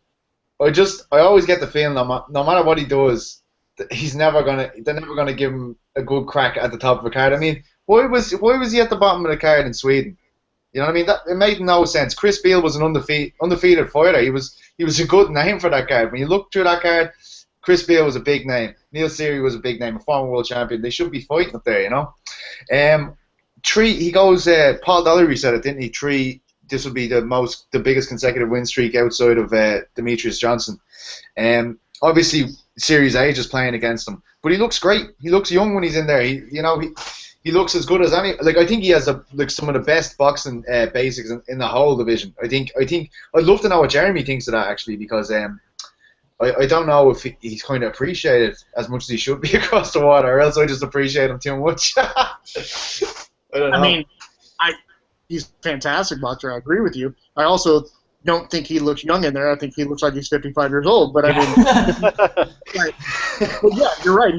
I always get the feeling no matter what he does, they're never gonna give him a good crack at the top of a card. I mean, why was he at the bottom of the card in Sweden? You know what I mean? It made no sense. Chris Beale was an undefeated fighter. He was a good name for that card. When you look through that card, Chris Beale was a big name. Neil Seery was a big name, a former world champion. They should be fighting up there, you know. He goes. Paul Dollery said it, didn't he? 3. This would be the biggest consecutive win streak outside of Demetrius Johnson. Obviously, Series age is playing against him, but he looks great. He looks young when he's in there. He looks as good as any. Like I think he has some of the best boxing basics in the whole division. I think I'd love to know what Jeremy thinks of that actually, because I don't know if he's kind of appreciated as much as he should be across the water, or else I just appreciate him too much. I don't know. I mean, he's a fantastic boxer. I agree with you. I also don't think he looks young in there. I think he looks like he's 55 years old. But I mean, right. But yeah, you're right.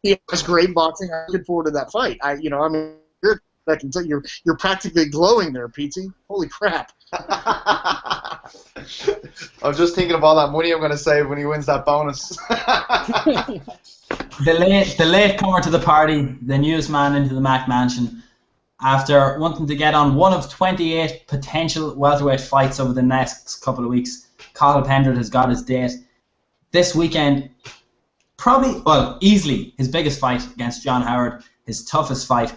He has great boxing. I'm looking forward to that fight. I mean, you're practically glowing there, Pete. Holy crap! I'm just thinking of all that money I'm going to save when he wins that bonus. The late comer to the party, the newest man into the Mac Mansion, after wanting to get on one of 28 potential welterweight fights over the next couple of weeks. Cathal Pendred has got his date this weekend. Probably, well, easily his biggest fight against John Howard, his toughest fight.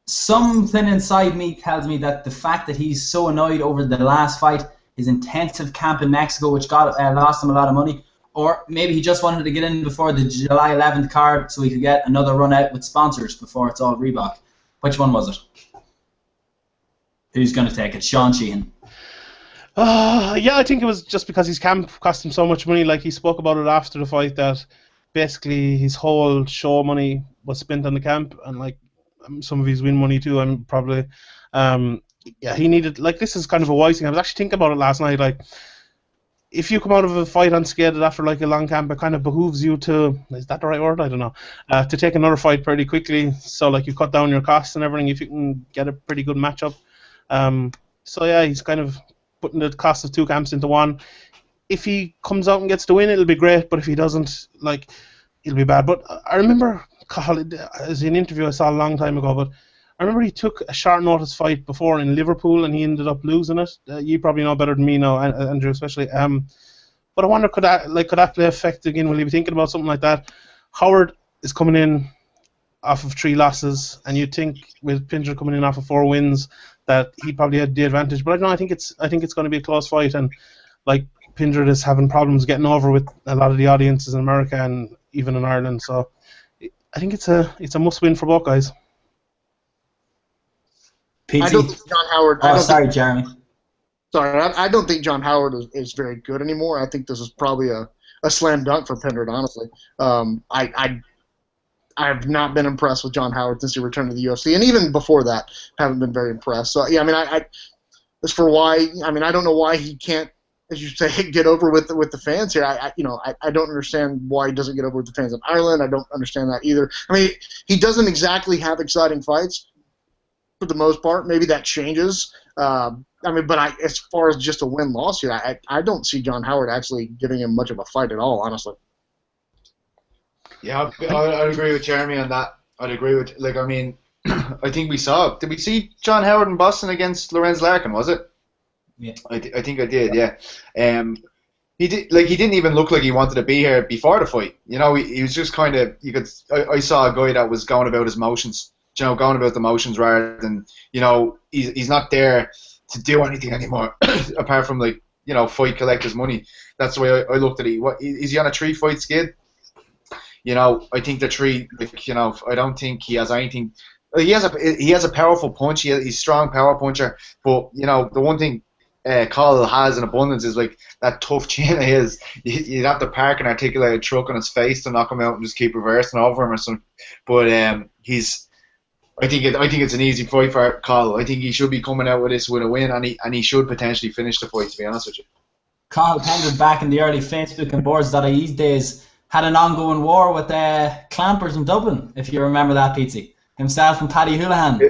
Something inside me tells me that the fact that he's so annoyed over the last fight, his intensive camp in Mexico, which lost him a lot of money, or maybe he just wanted to get in before the July 11th card so he could get another run out with sponsors before it's all Reebok. Which one was it? Who's going to take it? Sean Sheehan. Yeah, I think it was just because his camp cost him so much money. Like, he spoke about it after the fight that basically his whole show money was spent on the camp, and like some of his win money too. I'm probably, yeah, he needed, like, this is kind of a wise thing. I was actually thinking about it last night. Like, if you come out of a fight unscathed after like a long camp, it kind of behooves you to, is that the right word? I don't know, to take another fight pretty quickly. So like you cut down your costs and everything if you can get a pretty good matchup. So yeah, he's kind of putting the cost of two camps into one. If he comes out and gets the win, it'll be great. But if he doesn't, like, it'll be bad. But I remember, as an interview I saw a long time ago, but I remember he took a short notice fight before in Liverpool and he ended up losing it. You probably know better than me now, Andrew, especially. But I wonder, could that play effect again? Will he be thinking about something like that? Howard is coming in off of 3 losses, and you'd think with Pendred coming in off of 4 wins that he probably had the advantage. But I don't know. I think it's going to be a close fight, and like Pendred is having problems getting over with a lot of the audiences in America and even in Ireland. So I think it's a must-win for both guys. PT. I don't think John Howard. Jeremy. Sorry, I don't think John Howard is very good anymore. I think this is probably a slam dunk for Pendred, honestly. I have not been impressed with John Howard since he returned to the UFC, and even before that, haven't been very impressed. So yeah, I mean, as for why, I mean, I don't know why he can't, as you say, get over with the fans here. I don't understand why he doesn't get over with the fans of Ireland. I don't understand that either. I mean, he doesn't exactly have exciting fights for the most part. Maybe that changes. I mean, but as far as just a win-loss here, I don't see John Howard actually giving him much of a fight at all, honestly. Yeah, I'd agree with Jeremy on that. I'd agree with, like, I mean, I think did we see John Howard in Boston against Lorenz Larkin, was it? Yeah. I think I did, yeah. He didn't even look like he wanted to be here before the fight. You know, he was just kind of, I saw a guy that was going about his motions, going about the motions rather than, he's not there to do anything anymore apart from, like, fight, collect his money. That's the way I looked at it. Is he on a 3-fight skid? I think the 3, I don't think he has anything. He has a powerful punch. He's a strong power puncher. But, the one thing Cathal has in abundance is, like, that tough chin of his. You'd have to park an articulated truck on his face to knock him out and just keep reversing over him or something. But I think it's an easy fight for Cathal. I think he should be coming out with this with a win, and he should potentially finish the fight, to be honest with you. Cathal Pendred back in the early Facebook and boards.ie days had an ongoing war with clampers in Dublin, if you remember that, Pete. Himself and Paddy Houlihan.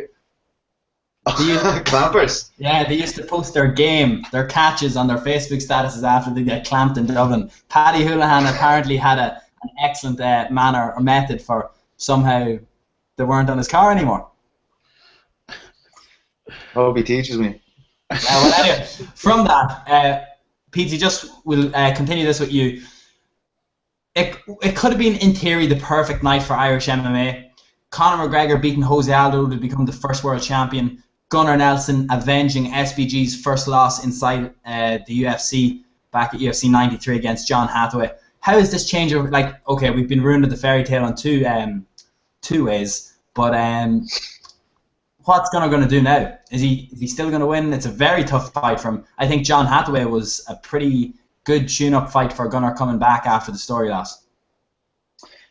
Clampers? Yeah, they used to post their catches on their Facebook statuses after they get clamped in Dublin. Paddy Houlihan apparently had an excellent manner or method for somehow they weren't on his car anymore. Oh, he teaches me. Well, anyway, from that, Pete, we'll continue this with you. It could have been, in theory, the perfect night for Irish MMA. Conor McGregor beating Jose Aldo to become the first world champion. Gunnar Nelson avenging SBG's first loss inside the UFC back at UFC 93 against John Hathaway. How is this change over? Like, okay, we've been ruined with the fairy tale on two ways, but what's Gunnar going to do now? Is he still going to win? It's a very tough fight for him. I think John Hathaway was a pretty good tune-up fight for Gunnar coming back after the story loss.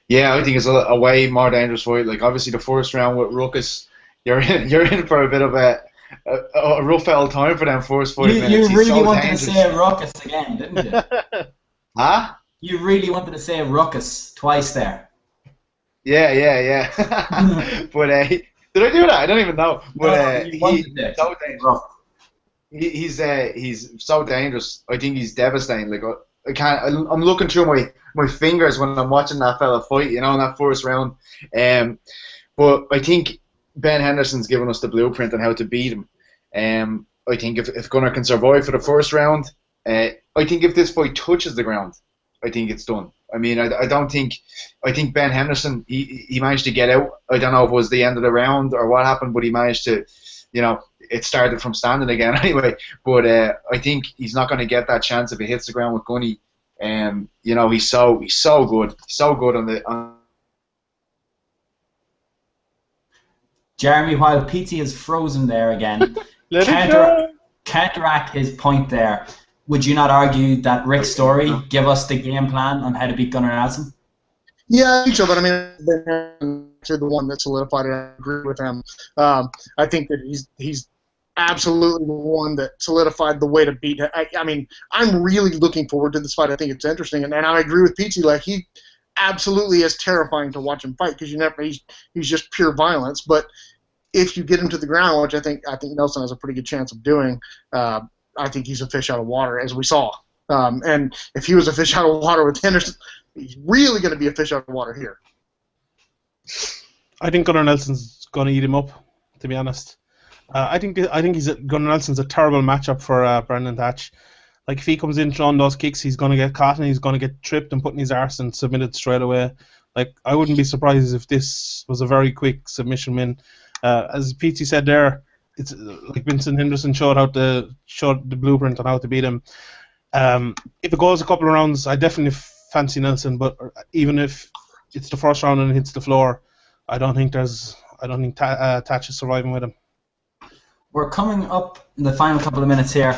Yeah, I think it's a way more dangerous fight. Like, obviously the first round with Ruckus, you're in for a bit of a rough old time for them first 40 minutes. You really wanted to say Ruckus again, didn't you? Huh? You really wanted to say Ruckus twice there. Yeah. But did I do that? I don't even know. But he's so dangerous. I think he's devastating. Like, I can't. I'm looking through my fingers when I'm watching that fella fight. You know, in that first round. But I think Ben Henderson's given us the blueprint on how to beat him. I think if Gunnar can survive for the first round, I think if this fight touches the ground, I think it's done. I mean, I don't think. I think Ben Henderson he managed to get out. I don't know if it was the end of the round or what happened, but he managed to, you know, it started from standing again anyway. But I think he's not going to get that chance if he hits the ground with Gunny. You know, he's so good, so good on. Jeremy, while PT is frozen there again, counteract his point there. Would you not argue that Rick's story give us the game plan on how to beat Gunnar Nelson? Yeah, I think so, but I mean, actually the one that solidified it. I agree with him. I think that he's absolutely the one that solidified the way to beat him. I mean, I'm really looking forward to this fight. I think it's interesting, and I agree with Peachy. Like, he absolutely is terrifying to watch him fight because he's just pure violence. But if you get him to the ground, which I think Nelson has a pretty good chance of doing, I think he's a fish out of water, as we saw. And if he was a fish out of water with Henderson, he's really going to be a fish out of water here. I think Gunnar Nelson's going to eat him up, to be honest. I think Gunnar Nelson's a terrible matchup for Brendan Thatch. Like, if he comes in throwing those kicks, he's going to get caught and he's going to get tripped and put in his arse and submitted straight away. Like, I wouldn't be surprised if this was a very quick submission win. As PT said there, it's like Vincent Henderson showed the blueprint on how to beat him. If it goes a couple of rounds, I definitely fancy Nelson. But even if it's the first round and it hits the floor, I don't think Thatch is surviving with him. We're coming up in the final couple of minutes here.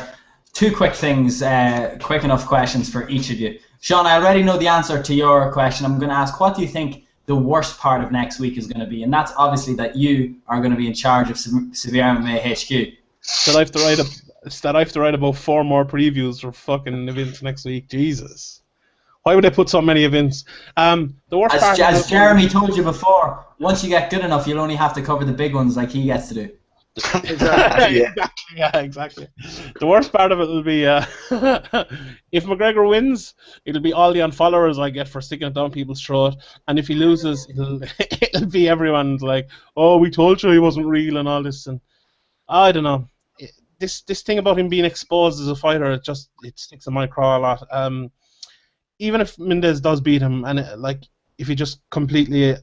Two quick things, quick enough questions for each of you. Sean, I already know the answer to your question. I'm going to ask, what do you think the worst part of next week is going to be? And that's obviously that you are going to be in charge of SevereMMA HQ. That I have to write about 4 more previews for fucking events next week. Jesus. Why would they put so many events? The worst part as Jeremy told you before, once you get good enough, you'll only have to cover the big ones like he gets to do. Exactly. The worst part of it will be if McGregor wins, it'll be all the unfollowers I get for sticking it down people's throat, and if he loses, it'll be everyone's like, "Oh, we told you he wasn't real" and all this. And I don't know. This thing about him being exposed as a fighter, it sticks in my craw a lot. Even if Mendes does beat him, and if he just completely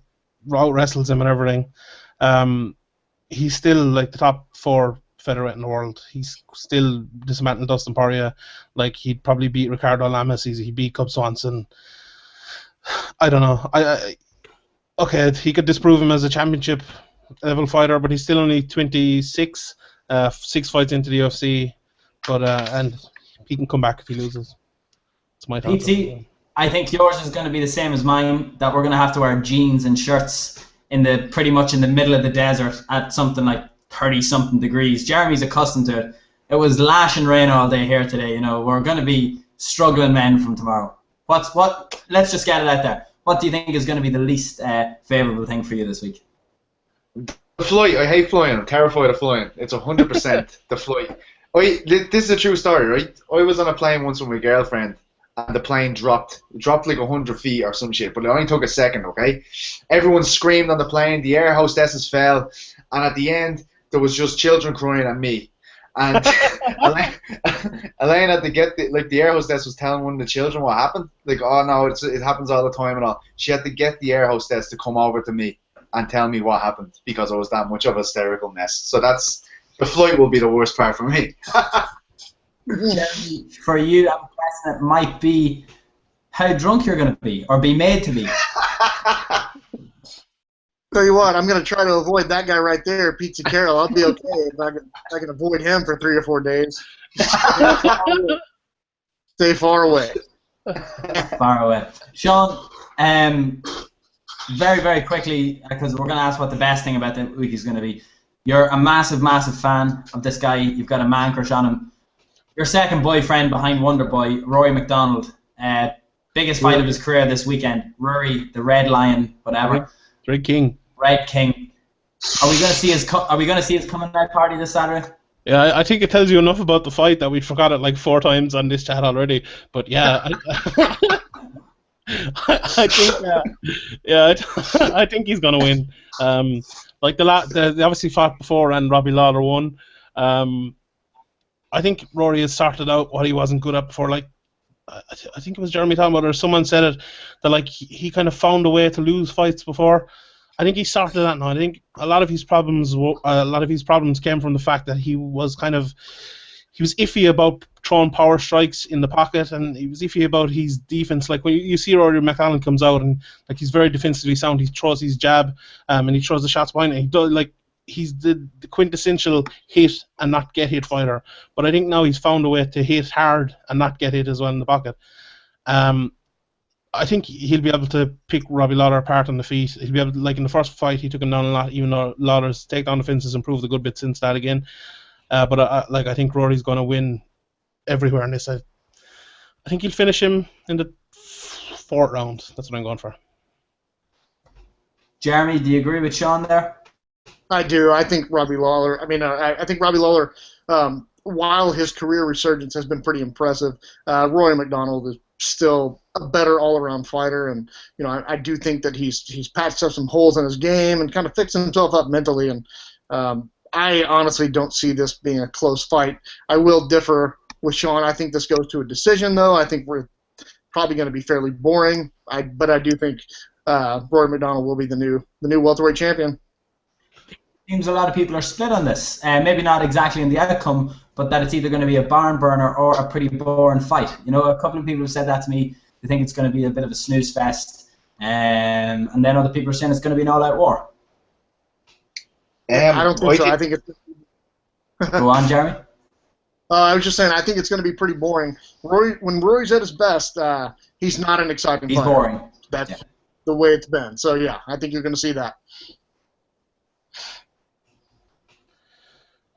out wrestles him and everything, he's still like the top 4 featherweight in the world. He's still dismantled Dustin Poirier. Like, he'd probably beat Ricardo Lamas. He'd beat Cub Swanson. I don't know. Okay, he could disprove him as a championship level fighter, but he's still only 26, 6 fights into the UFC. But and he can come back if he loses. It's my thoughts. PT, I think yours is going to be the same as mine. That we're going to have to wear jeans and shirts pretty much in the middle of the desert at something like 30-something degrees. Jeremy's accustomed to it. It was lashing rain all day here today. You know, we're going to be struggling men from tomorrow. Let's just get it out there. What do you think is going to be the least favourable thing for you this week? The flight. I hate flying. I'm terrified of flying. It's 100% the flight. This is a true story, right? I was on a plane once with my girlfriend, and the plane dropped like 100 feet or some shit, but it only took a second, okay? Everyone screamed on the plane, the air hostesses fell, and at the end, there was just children crying at me. And Elaine had to get, the air hostess was telling one of the children what happened. Like, oh no, it happens all the time and all. She had to get the air hostess to come over to me and tell me what happened because I was that much of a hysterical mess. So the flight will be the worst part for me. For you, I'm guessing it might be how drunk you're going to be, or be made to be. Tell you what, I'm going to try to avoid that guy right there, Pizza Carroll. I'll be okay if I can avoid him for 3 or 4 days. Stay far away. Far away. Sean, very, very quickly, because we're going to ask what the best thing about the week is going to be. You're a massive, massive fan of this guy. You've got a man crush on him. Your second boyfriend behind Wonder Boy, Rory MacDonald. Biggest fight of his career this weekend. Rory, the Red Lion, whatever. Red King. Red King. Are we going to see his coming out party this Saturday? Yeah, I think it tells you enough about the fight that we forgot it like 4 times on this chat already. But yeah, I think I think he's gonna win. Like they obviously fought before and Robbie Lawler won. I think Rory has started out what he wasn't good at before. Like I think it was Jeremy talking about it, or someone said it, that like he kind of found a way to lose fights before. I think he started that now. I think a lot of his problems came from the fact that he was iffy about throwing power strikes in the pocket, and he was iffy about his defense. Like when you see Rory MacDonald comes out and like he's very defensively sound, he throws his jab, and he throws the shots behind it. He does like he's the quintessential hit and not get hit fighter. But I think now he's found a way to hit hard and not get hit as well in the pocket. I think he'll be able to pick Robbie Lawler apart on the feet. He'll be able to, like in the first fight, he took him down a lot, even though Lawler's takedown defense has improved a good bit since that again. But I think Rory's going to win everywhere in this. I think he'll finish him in the 4th round. That's what I'm going for. Jeremy, do you agree with Sean there? I do. I think Robbie Lawler. I think Robbie Lawler, while his career resurgence has been pretty impressive, Rory MacDonald is still a better all-around fighter, and I do think that he's patched up some holes in his game and kind of fixed himself up mentally. And I honestly don't see this being a close fight. I will differ with Sean. I think this goes to a decision, though. I think we're probably going to be fairly boring. But I do think Rory MacDonald will be the new welterweight champion. Seems a lot of people are split on this. Maybe not exactly in the outcome, but that it's either going to be a barn burner or a pretty boring fight. A couple of people have said that to me. They think it's going to be a bit of a snooze fest. And then other people are saying it's going to be an all-out war. I don't think so. I think it's... Go on, Jeremy. I was just saying, I think it's going to be pretty boring. When Rory's at his best, he's not an exciting fighter. He's boring. That's the way it's been. So, yeah, I think you're going to see that.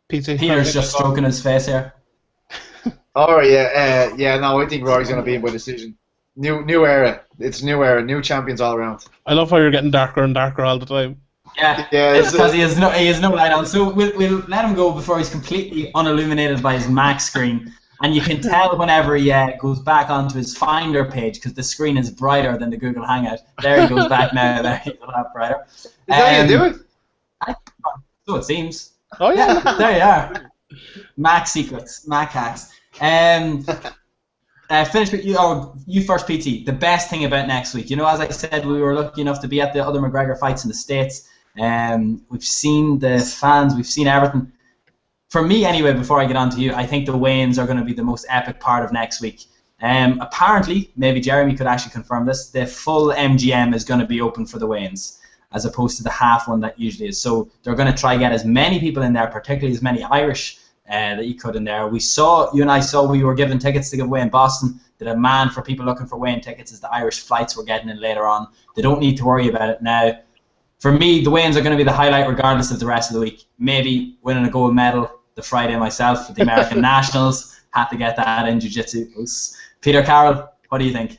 Peter's just stroking his face here. Oh yeah, no, I think Rory's gonna beat by decision. New era. It's a new era. New champions all around. I love how you're getting darker and darker all the time. Yeah, it's because he has no light on. So we'll let him go before he's completely unilluminated by his Mac screen. And you can tell whenever he goes back onto his Finder page because the screen is brighter than the Google Hangout. There he goes back now. There he's a lot brighter. Is that how you do it? So it seems. Oh yeah, there you are. Mac secrets, Mac hacks. Finish with you. Oh, you first, PT. The best thing about next week, as I said, we were lucky enough to be at the other McGregor fights in the States. We've seen the fans, we've seen everything. For me, anyway, before I get on to you, I think the weigh-ins are going to be the most epic part of next week. Apparently, maybe Jeremy could actually confirm this, the full MGM is going to be open for the weigh-ins, as opposed to the half one that usually is. So they're going to try to get as many people in there, particularly as many Irish that you could in there. You and I saw we were given tickets to give away in Boston. The demand for people looking for weigh-in tickets is the Irish flights we're getting in later on. They don't need to worry about it now. For me, the weigh-ins are going to be the highlight regardless of the rest of the week. Maybe winning a gold medal the Friday myself with the American Nationals. Had to get that in Jiu-Jitsu. Peter Carroll, what do you think?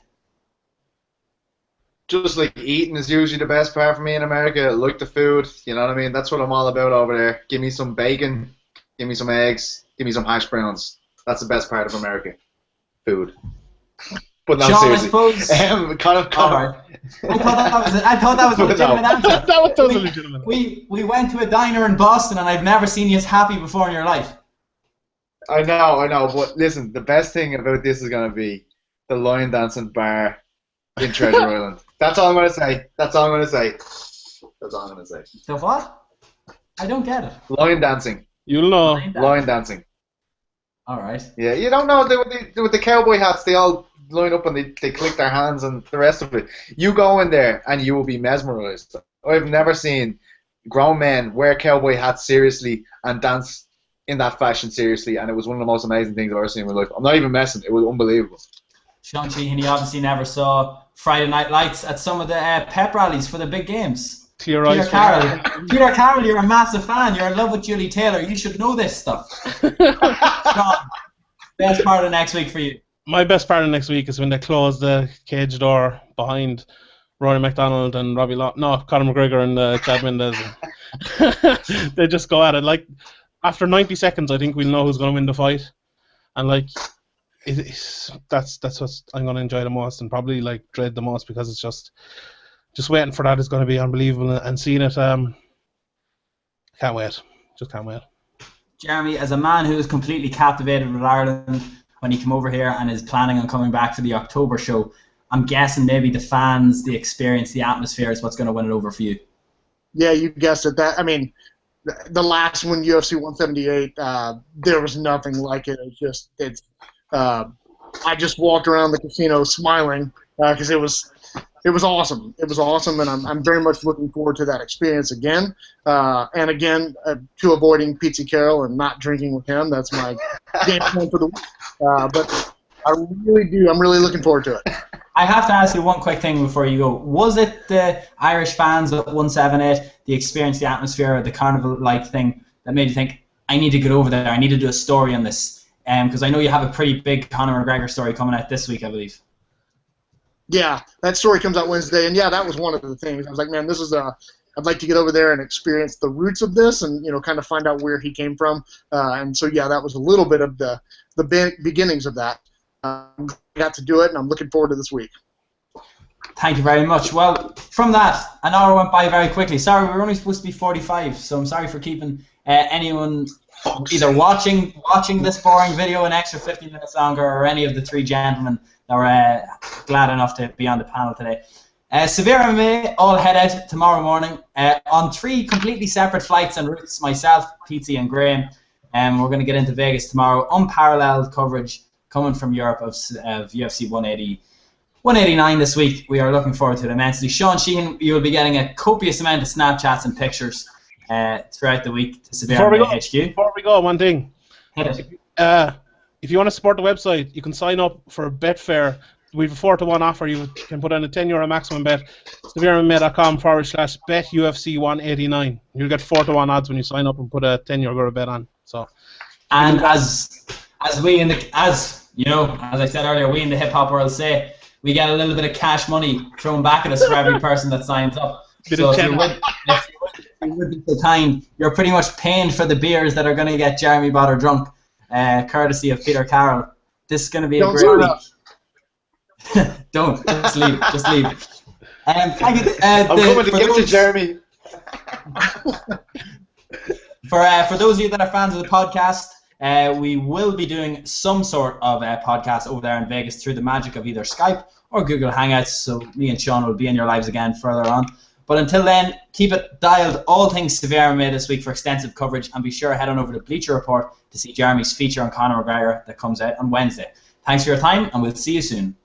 Just like eating is usually the best part for me in America. I like the food, you know what I mean? That's what I'm all about over there. Give me some bacon, give me some eggs, give me some hash browns. That's the best part of America. Food. But no, Sean, seriously. I suppose. Alright. I thought that was a legitimate answer. That was totally legitimate. We went to a diner in Boston and I've never seen you as happy before in your life. I know, but listen, the best thing about this is going to be the line dancing bar in Treasure Island. That's all I'm going to say. The what? I don't get it. Line dancing. You'll know. Line dancing. Alright. Yeah, you don't know, with the cowboy hats, they all line up and they click their hands and the rest of it. You go in there and you will be mesmerized. I've never seen grown men wear cowboy hats seriously and dance in that fashion seriously, and it was one of the most amazing things I've ever seen in my life. I'm not even messing. It was unbelievable. Sean Sheehan, he obviously never saw Friday Night Lights at some of the pep rallies for the big games. Peter Carroll, you're a massive fan. You're in love with Julie Taylor. You should know this stuff. Sean, best part of next week for you? My best part of next week is when they close the cage door behind Rory MacDonald and Conor McGregor and Chad Mendes. They just go at it. Like, after 90 seconds, I think we'll know who's going to win the fight, and like, that's what I'm going to enjoy the most, and probably like dread the most, because it's just waiting for that is going to be unbelievable, and seeing it, can't wait, just can't wait. Jeremy, as a man who is completely captivated with Ireland when he came over here and is planning on coming back for the October show, I'm guessing maybe the fans, the experience, the atmosphere is what's going to win it over for you. Yeah, you guessed it. I mean, the last one, UFC 178, there was nothing like it. I just walked around the casino smiling because it was awesome. It was awesome, and I'm very much looking forward to that experience again. And again, to avoiding Pete Carroll and not drinking with him. That's my game plan for the week. But I'm really looking forward to it. I have to ask you one quick thing before you go. Was it the Irish fans at 178, the experience, the atmosphere, the carnival-like thing that made you think, I need to get over there, I need to do a story on this? Because I know you have a pretty big Conor McGregor story coming out this week, I believe. Yeah, that story comes out Wednesday, and yeah, that was one of the things. I was like, man, I'd like to get over there and experience the roots of this, and kind of find out where he came from. And so yeah, that was a little bit of the beginnings of that. I got to do it, and I'm looking forward to this week. Thank you very much. Well, from that, an hour went by very quickly. Sorry, we were only supposed to be 45, so I'm sorry for keeping anyone either watching this boring video an extra 15 minutes longer, or any of the three gentlemen that were glad enough to be on the panel today. SevereMMA all head out tomorrow morning on 3 completely separate flights and routes. Myself, Pete, and Graham. We're going to get into Vegas tomorrow. Unparalleled coverage coming from Europe of UFC 189 this week. We are looking forward to it immensely. Sean Sheehan, you will be getting a copious amount of Snapchats and pictures throughout the week to SevereMMA HQ. Before we go, one thing. Hit it. If you want to support the website, you can sign up for Betfair. We have a 4-to-1 offer. You can put in a €10 maximum bet. SevereMMA.com/bet UFC189. You'll get 4-to-1 odds when you sign up and put a €10 bet on. So, and as I said earlier, we in the hip hop world say, we get a little bit of cash money thrown back at us for every person that signs up. So if you would be so kind, you're pretty much paying for the beers that are going to get Jeremy Botter drunk, courtesy of Peter Carroll. This is going to be a great week. Don't. Just leave. Thank you. I'm coming to give to Jeremy. For those of you that are fans of the podcast, we will be doing some sort of podcast over there in Vegas through the magic of either Skype or Google Hangouts, so me and Sean will be in your lives again further on. But until then, keep it dialed, all things SevereMMA this week for extensive coverage, and be sure to head on over to Bleacher Report to see Jeremy's feature on Conor McGregor that comes out on Wednesday. Thanks for your time, and we'll see you soon.